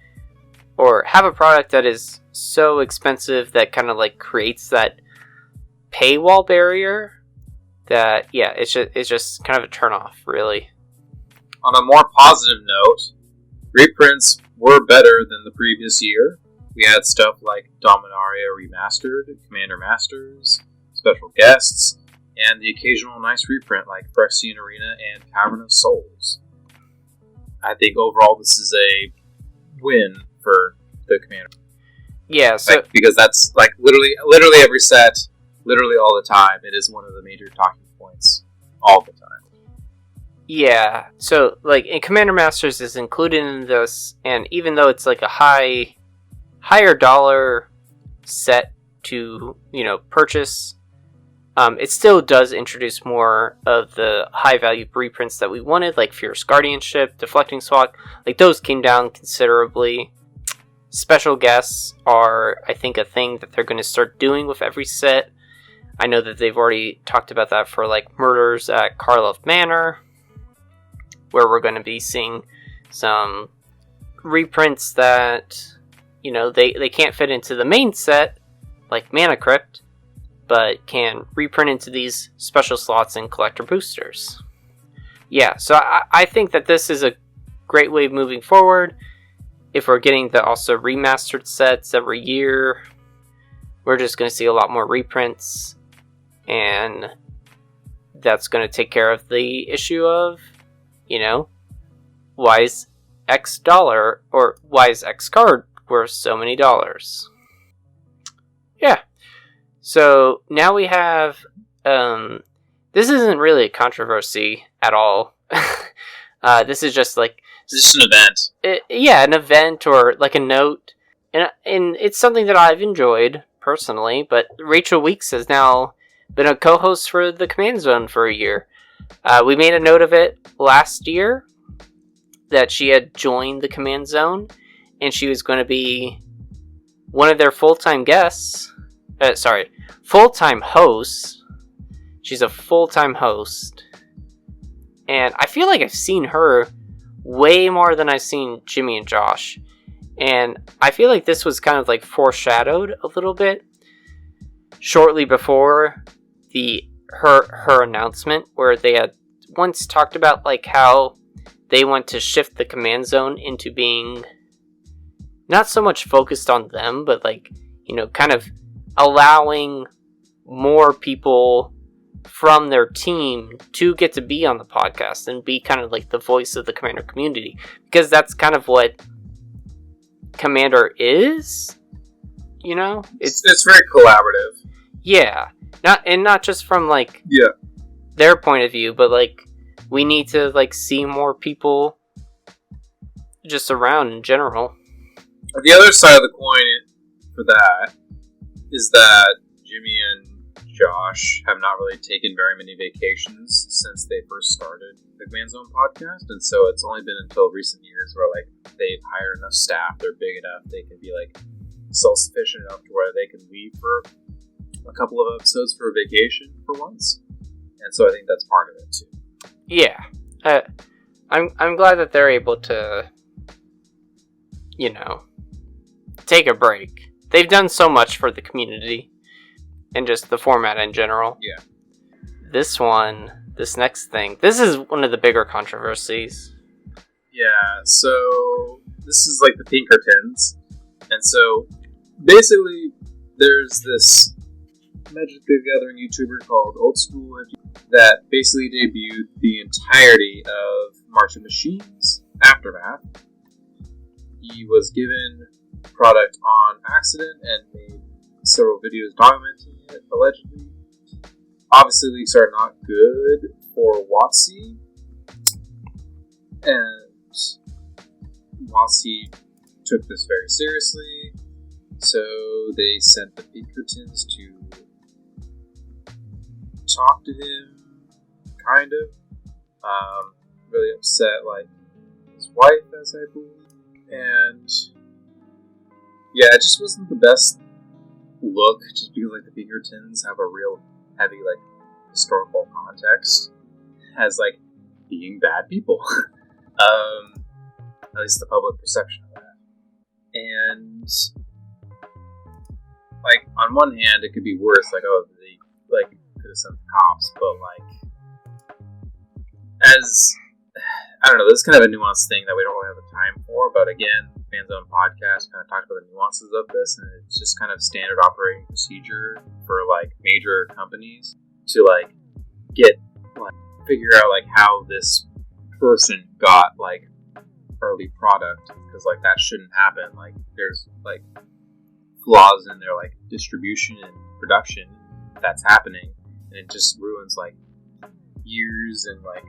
or have a product that is so expensive that kind of, like, creates that paywall barrier that, yeah, it's just kind of a turnoff, really. On a more positive note, reprints were better than the previous year. We had stuff like Dominaria Remastered, Commander Masters, special guests, and the occasional nice reprint like Phyrexian Arena and Cavern of Souls. I think overall this is a win for the Commander. Yeah, so... because that's like literally every set, literally all the time, it is one of the major talking points all the time. Yeah, so, like, Commander Masters is included in this, and even though it's, like, a higher dollar set to, purchase, it still does introduce more of the high-value reprints that we wanted, like Fierce Guardianship, Deflecting Swat. Like, those came down considerably. Special guests are, I think, a thing that they're going to start doing with every set. I know that they've already talked about that for, like, Murders at Karlov Manor, where we're going to be seeing some reprints that, they can't fit into the main set, like Mana Crypt, but can reprint into these special slots and collector boosters. Yeah, so I think that this is a great way of moving forward. If we're getting the also remastered sets every year, we're just going to see a lot more reprints, and that's going to take care of the issue of, why is X dollar, or why is X card worth so many dollars? Yeah. So now we have, this isn't really a controversy at all. This is just like... It's just an event. An event, or like a note. And it's something that I've enjoyed personally, but Rachel Weeks has now been a co-host for the Command Zone for a year. We made a note of it last year that she had joined the Command Zone, and she was going to be one of their full-time guests. Full-time hosts. She's a full-time host. And I feel like I've seen her way more than I've seen Jimmy and Josh. And I feel like this was kind of like foreshadowed a little bit shortly before her announcement, where they had once talked about like how they want to shift the Command Zone into being not so much focused on them, but like, kind of allowing more people from their team to get to be on the podcast and be kind of like the voice of the Commander community, because that's kind of what Commander is, you know? It's very collaborative. Yeah. Not just from like their point of view, but like we need to like see more people just around in general. The other side of the coin for that is that Jimmy and Josh have not really taken very many vacations since they first started the Command Zone podcast, and so it's only been until recent years where like they've hired enough staff, they're big enough, they can be like self-sufficient enough to where they can leave for a couple of episodes for a vacation for once, and so I think that's part of it too. Yeah, I'm glad that they're able to, you know, take a break. They've done so much for the community and just the format in general. Yeah. This next thing, this is one of the bigger controversies. Yeah, so this is like the Pinkertons, and so basically there's this Magic the Gathering YouTuber called Old School that basically debuted the entirety of March of Machines Aftermath. He was given product on accident and made several videos documenting it, allegedly. Obviously, leaks are not good for WotC, and WotC took this very seriously, so they sent the Pinkertons to talk to him, kind of. Really upset, like, his wife, as I believe, and yeah, it just wasn't the best look, just because like the Pinkertons have a real heavy like historical context as like being bad people. At least the public perception of that. And like on one hand it could be worse, like they like could have sent the cops, but like as I don't know, this is kind of a nuanced thing that we don't really have the time for, but again, Fan Zone Podcast kind of talked about the nuances of this, and it's just kind of standard operating procedure for like major companies to like get like figure out like how this person got like early product, because like that shouldn't happen. Like there's like flaws in their like distribution and production that's happening, and it just ruins like years and like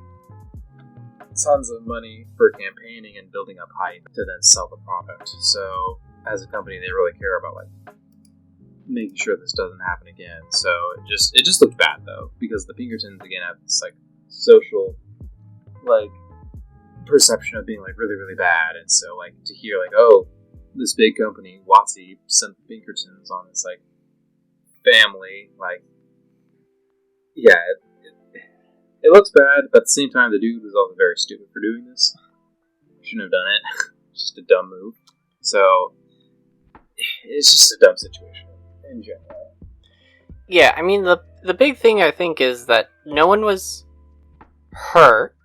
tons of money for campaigning and building up hype to then sell the product. So as a company, they really care about like making sure this doesn't happen again. So it just looked bad though, because the Pinkertons again have this like social like perception of being like really, really bad, and so like to hear like, oh, this big company WotC sent the Pinkertons on this like family, like yeah, it looks bad, but at the same time, the dude was also very stupid for doing this. Shouldn't have done it. Just a dumb move. So, it's just a dumb situation in general. Yeah, I mean, the big thing I think is that no one was hurt.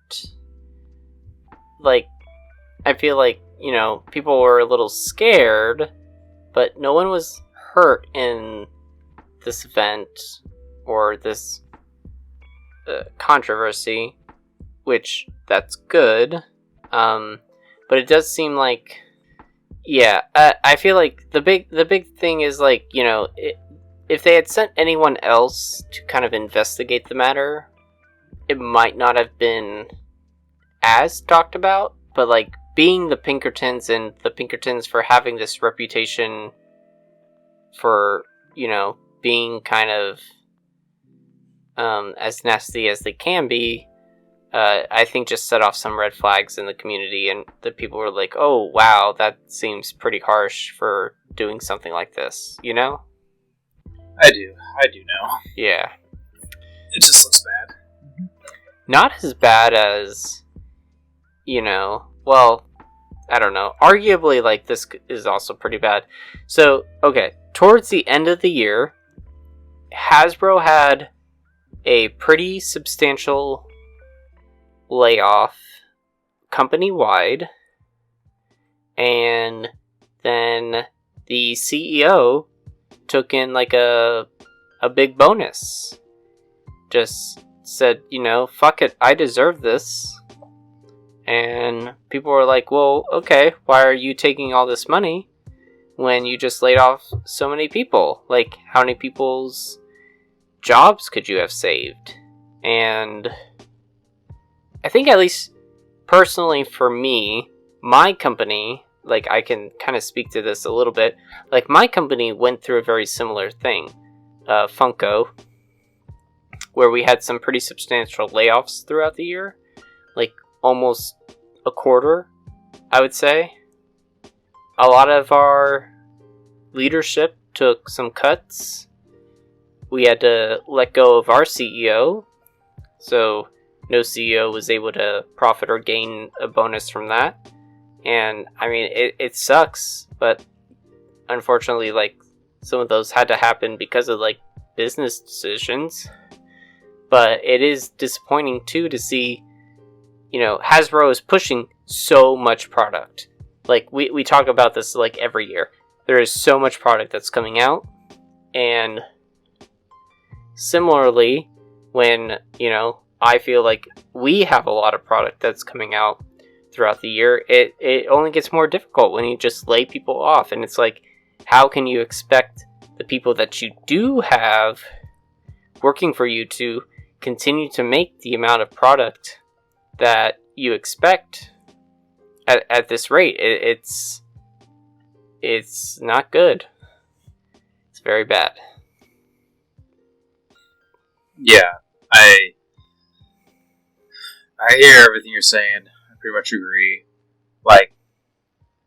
Like, I feel like, you know, people were a little scared, but no one was hurt in this event or this controversy, which that's good, but it does seem like, yeah, I feel like the big thing is like, you know, if they had sent anyone else to kind of investigate the matter, it might not have been as talked about, but like being the Pinkertons and the Pinkertons for having this reputation for, you know, being kind of as nasty as they can be, I think just set off some red flags in the community, and the people were like, oh wow, that seems pretty harsh for doing something like this, you know? I do know. Yeah. It just looks bad. Not as bad as, you know, well, I don't know. Arguably, like, this is also pretty bad. So, okay, towards the end of the year, Hasbro had a pretty substantial layoff company-wide, and then the CEO took in like a a big bonus. Just said, fuck it, I deserve this. And people were like, well, okay, why are you taking all this money when you just laid off so many people? Like, how many people's jobs could you have saved? And I think, at least personally for me, my company, like, I can kind of speak to this a little bit. Like, my company went through a very similar thing, Funko, where we had some pretty substantial layoffs throughout the year. Like, almost a quarter, I would say. A lot of our leadership took some cuts. We had to let go of our CEO, so no CEO was able to profit or gain a bonus from that. And I mean, it sucks, but unfortunately, like, some of those had to happen because of, like, business decisions. But it is disappointing too to see, Hasbro is pushing so much product. Like, we talk about this, like, every year. There is so much product that's coming out. And similarly, when, I feel like we have a lot of product that's coming out throughout the year, it only gets more difficult when you just lay people off. And it's like, how can you expect the people that you do have working for you to continue to make the amount of product that you expect at this rate? It's not good. It's very bad. Yeah, I hear everything you're saying. I pretty much agree. Like,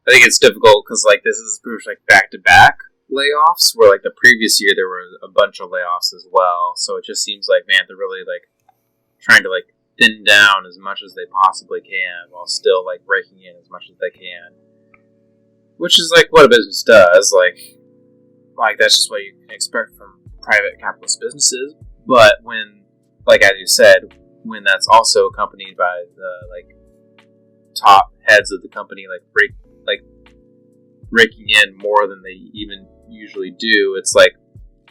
I think it's difficult because, like, this is pretty much like back-to-back layoffs, where, like, the previous year there were a bunch of layoffs as well. So it just seems like, man, they're really, like, trying to, like, thin down as much as they possibly can while still, like, raking in as much as they can. Which is, like, what a business does. Like that's just what you can expect from private capitalist businesses. But when, like, as you said, when that's also accompanied by the, like, top heads of the company, raking in more than they even usually do, it's like,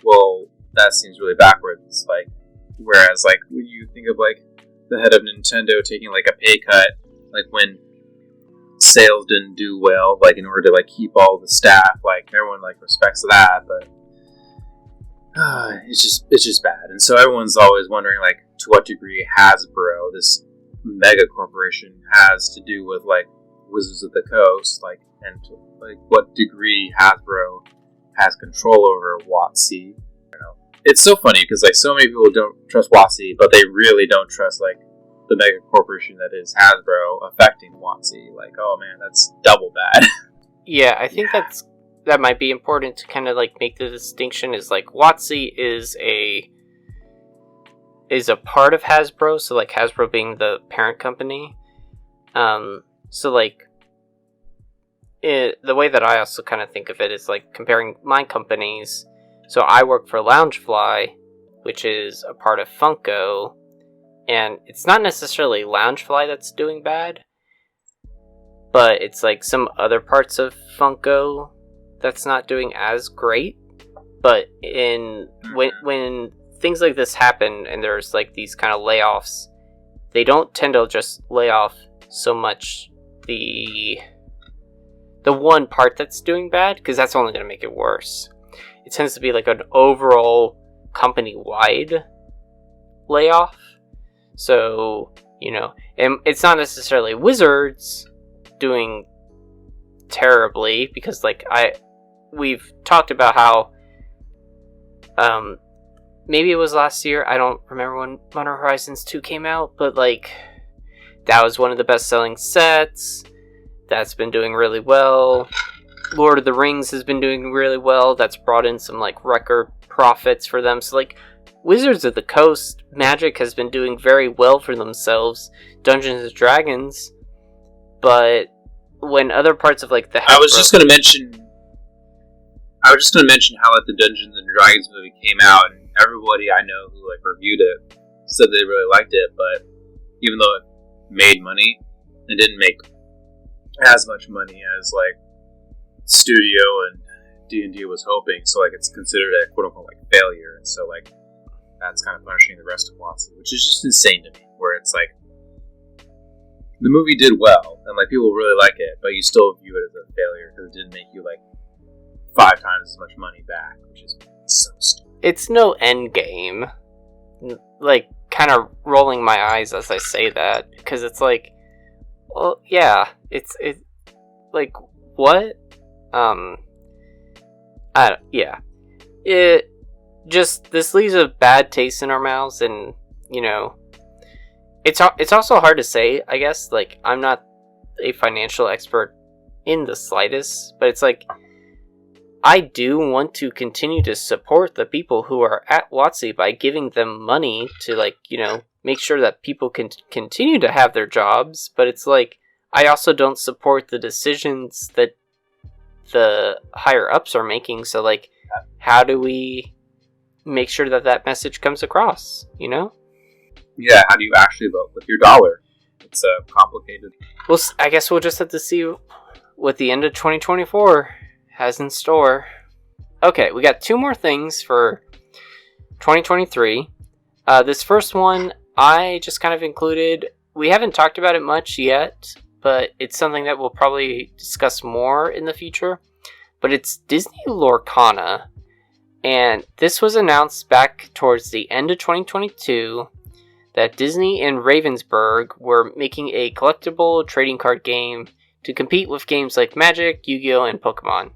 well, that seems really backwards. Like, whereas, like, when you think of, like, the head of Nintendo taking, like, a pay cut, like, when sales didn't do well, like, in order to, like, keep all the staff, like, everyone, like, respects that, but it's just bad. And so everyone's always wondering, like, to what degree Hasbro, this mega corporation, has to do with, like, Wizards of the Coast, like, and to, like, what degree Hasbro has control over WotC. It's so funny because, like, so many people don't trust WotC, but they really don't trust, like, the mega corporation that is Hasbro affecting WotC. Like, oh man, that's double bad. Yeah, I think that might be important to kind of, like, make the distinction. Is like, WotC is a part of Hasbro, so, like, Hasbro being the parent company. So, like, the way that I also kind of think of it is, like, comparing my companies. So I work for Loungefly, which is a part of Funko, and it's not necessarily Loungefly that's doing bad, but it's, like, some other parts of Funko that's not doing as great. But when things like this happen and there's, like, these kind of layoffs, they don't tend to just lay off so much the one part that's doing bad, because that's only going to make it worse. It tends to be, like, an overall company-wide layoff. So, and it's not necessarily Wizards doing terribly, because, like, we've talked about how maybe it was last year, I don't remember when Modern Horizons 2 came out, but, like, that was one of the best-selling sets. That's been doing really well. Lord of the Rings has been doing really well. That's brought in some, like, record profits for them. So, like, Wizards of the Coast, Magic has been doing very well for themselves. Dungeons and Dragons. But when other parts of, like, the I was just gonna mention how, like, the Dungeons and Dragons movie came out, and everybody I know who, like, reviewed it said they really liked it, but even though it made money, it didn't make as much money as, like, studio and D&D was hoping, so like it's considered a quote unquote like failure, and so like that's kind of punishing the rest of WotC, which is just insane to me. Where it's like the movie did well, and like people really like it, but you still view it as a failure because it didn't make you like 5 times as much money back, which is so stupid. It's no end game. Like, kind of rolling my eyes as I say that, because it's like, well, yeah, it's like, what? Yeah. It just, this leaves a bad taste in our mouths, and, you know, it's also hard to say, I guess. Like, I'm not a financial expert in the slightest, but it's like, I do want to continue to support the people who are at WotC by giving them money to, like, you know, make sure that people can continue to have their jobs, but it's like, I also don't support the decisions that the higher-ups are making, so, like, how do we make sure that that message comes across, you know? Yeah, how do you actually vote with your dollar? It's complicated. Well, I guess we'll just have to see what the end of 2024 has in store. Okay, we got 2 more things for 2023. This first one, I just kind of included, we haven't talked about it much yet, but it's something that we'll probably discuss more in the future. But it's Disney Lorcana, and this was announced back towards the end of 2022 that Disney and Ravensburg were making a collectible trading card game to compete with games like Magic, Yu-Gi-Oh, and Pokemon.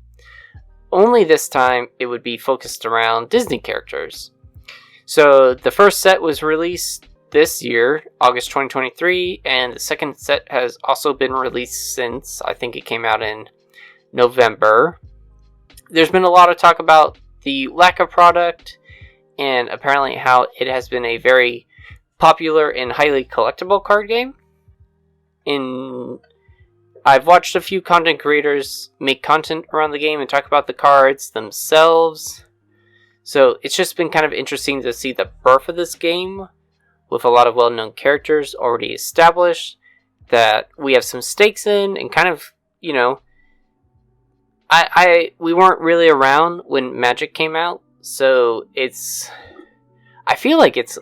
Only this time, it would be focused around Disney characters. So, the first set was released this year, August 2023, and the second set has also been released since. I think it came out in November. There's been a lot of talk about the lack of product, and apparently how it has been a very popular and highly collectible card game. I've watched a few content creators make content around the game and talk about the cards themselves. So it's just been kind of interesting to see the birth of this game with a lot of well-known characters already established that we have some stakes in, and kind of, you know, we weren't really around when Magic came out, so I feel like it's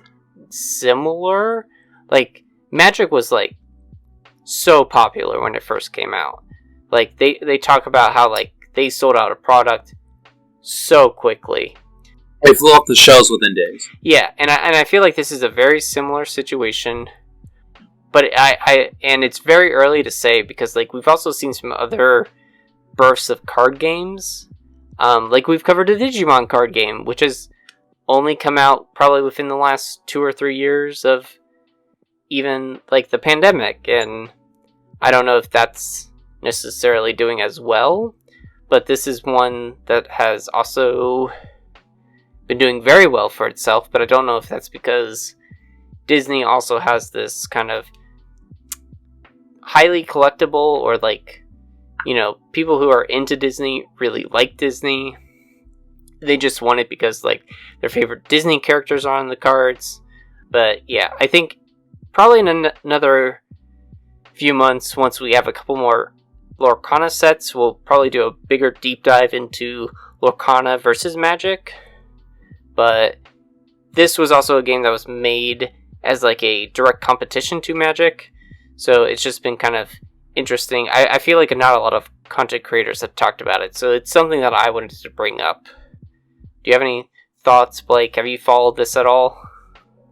similar. Like, Magic was like so popular when it first came out. Like, they talk about how, like, they sold out a product so quickly. They flew off the shelves within days. Yeah, and I feel like this is a very similar situation, but and it's very early to say, because, like, we've also seen some other bursts of card games. Like, we've covered a Digimon card game, which has only come out probably within the last 2 or 3 years of even, like, the pandemic, and I don't know if that's necessarily doing as well, but this is one that has also been doing very well for itself, but I don't know if that's because Disney also has this kind of highly collectible, or, like, you know, people who are into Disney really like Disney. They just want it because, like, their favorite Disney characters are on the cards. But yeah, I think probably in another few months, once we have a couple more Lorcana sets, we'll probably do a bigger deep dive into Lorcana versus Magic. But this was also a game that was made as, like, a direct competition to Magic. So it's just been kind of interesting. I feel like not a lot of content creators have talked about it, so it's something that I wanted to bring up. Do you have any thoughts, Blake? Have you followed this at all?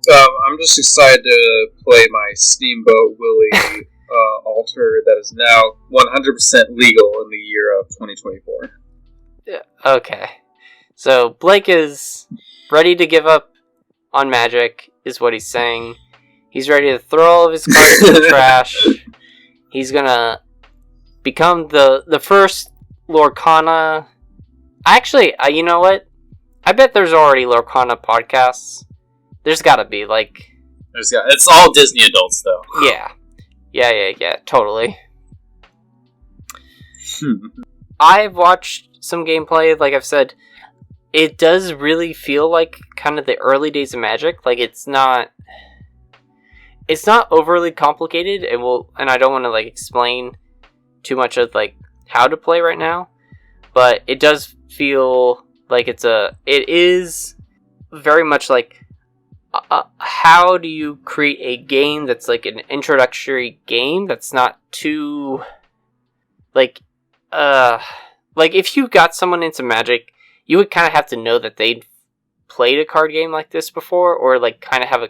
I'm just excited to play my Steamboat Willie altar that is now 100% legal in the year of 2024. Yeah, okay. So Blake is ready to give up on Magic, is what he's saying. He's ready to throw all of his cards in the trash. He's gonna become the first Lorcana. Actually, you know what? I bet there's already Lorcana podcasts. There's gotta be, like... It's all Disney adults, though. Yeah, totally. I've watched some gameplay, like I've said. It does really feel like kind of the early days of Magic. Like, it's not overly complicated, and I don't want to, like, explain too much of, like, how to play right now, but it does feel like it is very much like how do you create a game that's like an introductory game that's not too like if you got someone into Magic, you would kind of have to know that they'd played a card game like this before, or like kind of have a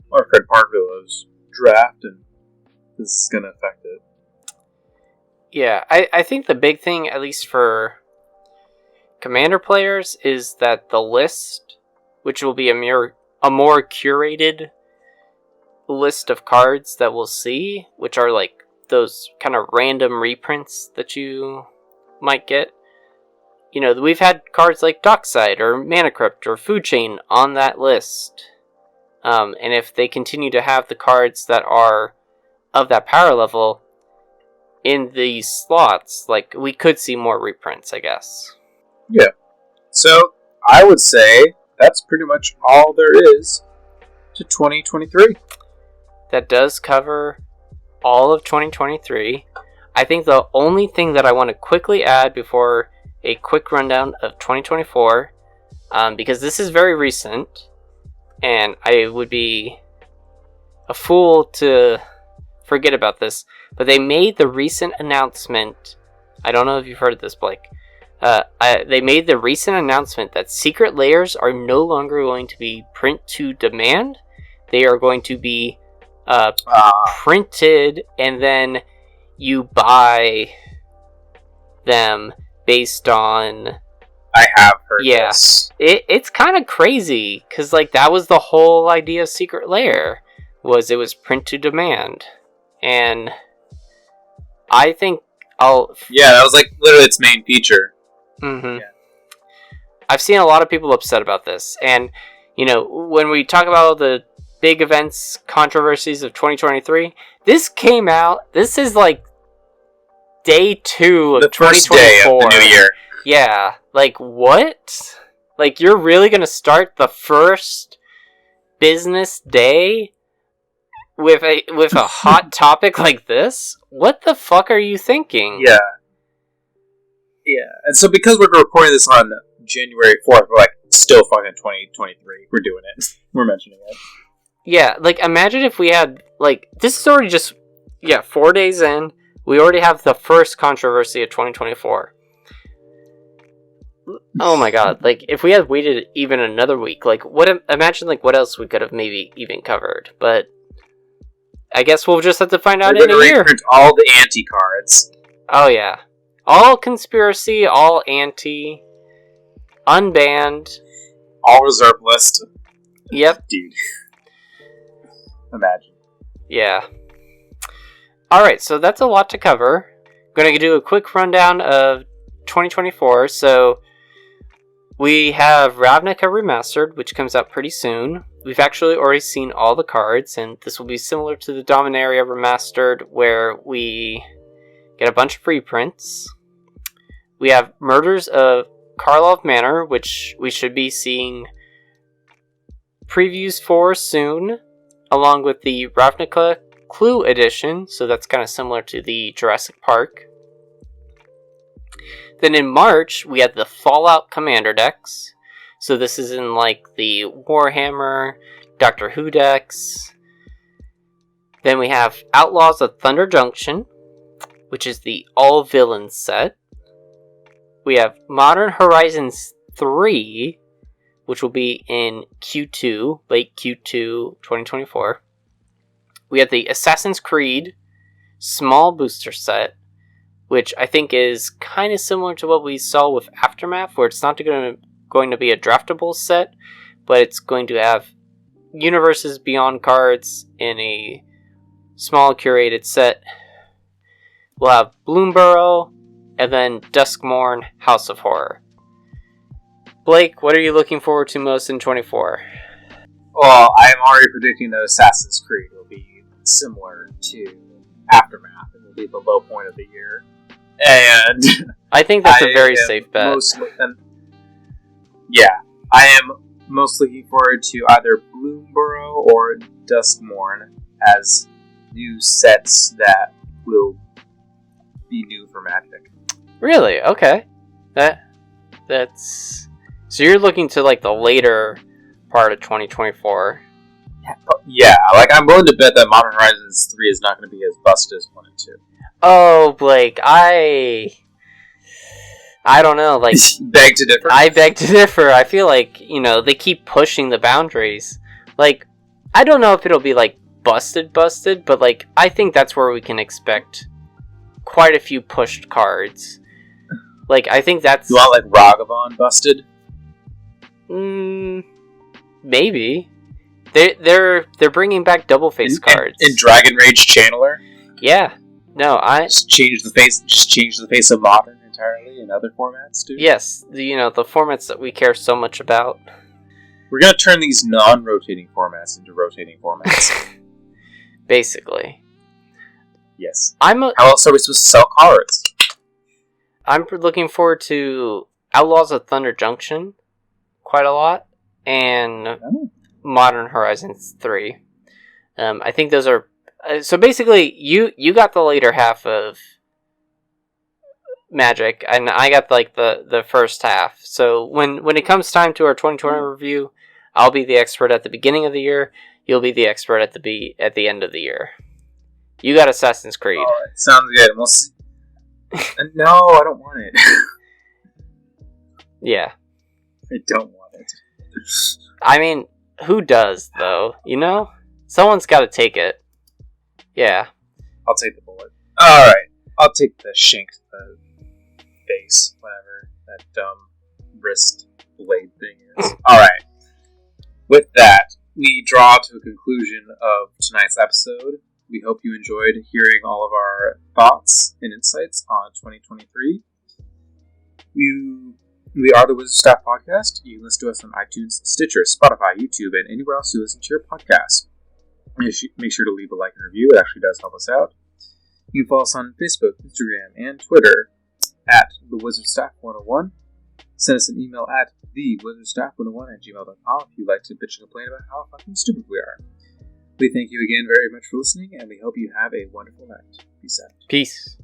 Or Fred Parkville's draft, and this is going to affect it. Yeah, I think the big thing, at least for Commander players, is that the list, which will be a more curated list of cards that we'll see, which are like those kind of random reprints that you might get. You know, we've had cards like Dockside or Mana Crypt or Food Chain on that list. And if they continue to have the cards that are of that power level in these slots, like, we could see more reprints, I guess. Yeah. So, I would say that's pretty much all there is to 2023. That does cover all of 2023. I think the only thing that I want to quickly add before a quick rundown of 2024, because this is very recent, and I would be a fool to forget about this, but they made the recent announcement. I don't know if you've heard of this, Blake. They made the recent announcement that secret layers are no longer going to be print to demand. They are going to be printed, and then you buy them based on... I have heard this. It's kind of crazy, because like that was the whole idea of Secret Lair, was it was print to demand. And I think Yeah, that was like literally its main feature. Mm-hmm. Yeah. I've seen a lot of people upset about this, and you know, when we talk about the big events, controversies of 2023, this came out. This is like day 2 of the 2024. First day of the new year. Yeah, like what? Like you're really gonna start the first business day with a hot topic like this? What the fuck are you thinking? Yeah. Yeah, and so because we're recording this on January 4th, we're like, still fucking 2023. We're doing it. We're mentioning it. Yeah, like, imagine if we had, like, this is already just, 4 days in. We already have the first controversy of 2024. Oh my god, like, if we had waited even another week, like, imagine, like, what else we could have maybe even covered, but I guess we'll just have to find out in a year. Reprint all the anti-cards. Oh yeah. All conspiracy, all anti, unbanned. All reserve list. Yep. Dude. Imagine. Yeah. Alright, so that's a lot to cover. Going to do a quick rundown of 2024. So, we have Ravnica Remastered, which comes out pretty soon. We've actually already seen all the cards, and this will be similar to the Dominaria Remastered, where we get a bunch of reprints. We have Murders of Karlov Manor, which we should be seeing previews for soon, along with the Ravnica Clue Edition, so that's kind of similar to the Jurassic Park. Then in March, we had the Fallout Commander decks. So this is in like the Warhammer, Doctor Who decks. Then we have Outlaws of Thunder Junction, which is the all villains set. We have Modern Horizons 3, which will be in Q2, late Q2 2024. We have the Assassin's Creed small booster set, which I think is kind of similar to what we saw with Aftermath, where it's not going to be a draftable set, but it's going to have Universes Beyond cards in a small curated set. We'll have Bloomburrow, and then Duskmourn House of Horror. Blake, what are you looking forward to most in 24? Well, I'm already predicting that Assassin's Creed will be similar to Aftermath. It will be the low point of the year. And I think that's a very safe bet. I am most looking forward to either Bloomburrow or Duskmourn as new sets that will be new for Magic. Really? Okay. That's... So you're looking to, like, the later part of 2024. Yeah, like, I'm willing to bet that Modern Horizons 3 is not going to be as busted as 1 and 2. Oh, Blake, I don't know, like... Beg to differ? I beg to differ. I feel like, they keep pushing the boundaries. Like, I don't know if it'll be, like, busted, but, like, I think that's where we can expect quite a few pushed cards. Like, I think that's... You want, like, Ragavan busted? Maybe. They're bringing back double face cards. In Dragon Rage Channeler? Yeah. No, Just change the face of Modern entirely in other formats, too? Yes, the formats that we care so much about. We're gonna turn these non-rotating formats into rotating formats. Basically. Yes. How else are we supposed to sell cards? I'm looking forward to Outlaws of Thunder Junction quite a lot, and Modern Horizons 3. I think those are... so basically, you got the later half of Magic, and I got like the first half. So when it comes time to our 2020 review, I'll be the expert at the beginning of the year. You'll be the expert at the end of the year. You got Assassin's Creed. Alright, sounds good. We'll see. No, I don't want it. Yeah. I don't want it. I mean, who does, though? Someone's got to take it. Yeah. I'll take the bullet. Alright. I'll take the shank to the face, whatever that dumb wrist blade thing is. Alright. With that, we draw to a conclusion of tonight's episode. We hope you enjoyed hearing all of our thoughts and insights on 2023. We are the Wizard Staff Podcast. You can listen to us on iTunes, Stitcher, Spotify, YouTube, and anywhere else you listen to your podcast. Make sure to leave a like and review. It actually does help us out. You can follow us on Facebook, Instagram, and Twitter at thewizardstaff101. Send us an email at thewizardstaff101@gmail.com if you'd like to bitch and complain about how fucking stupid we are. We thank you again very much for listening, and we hope you have a wonderful night. Peace out. Peace.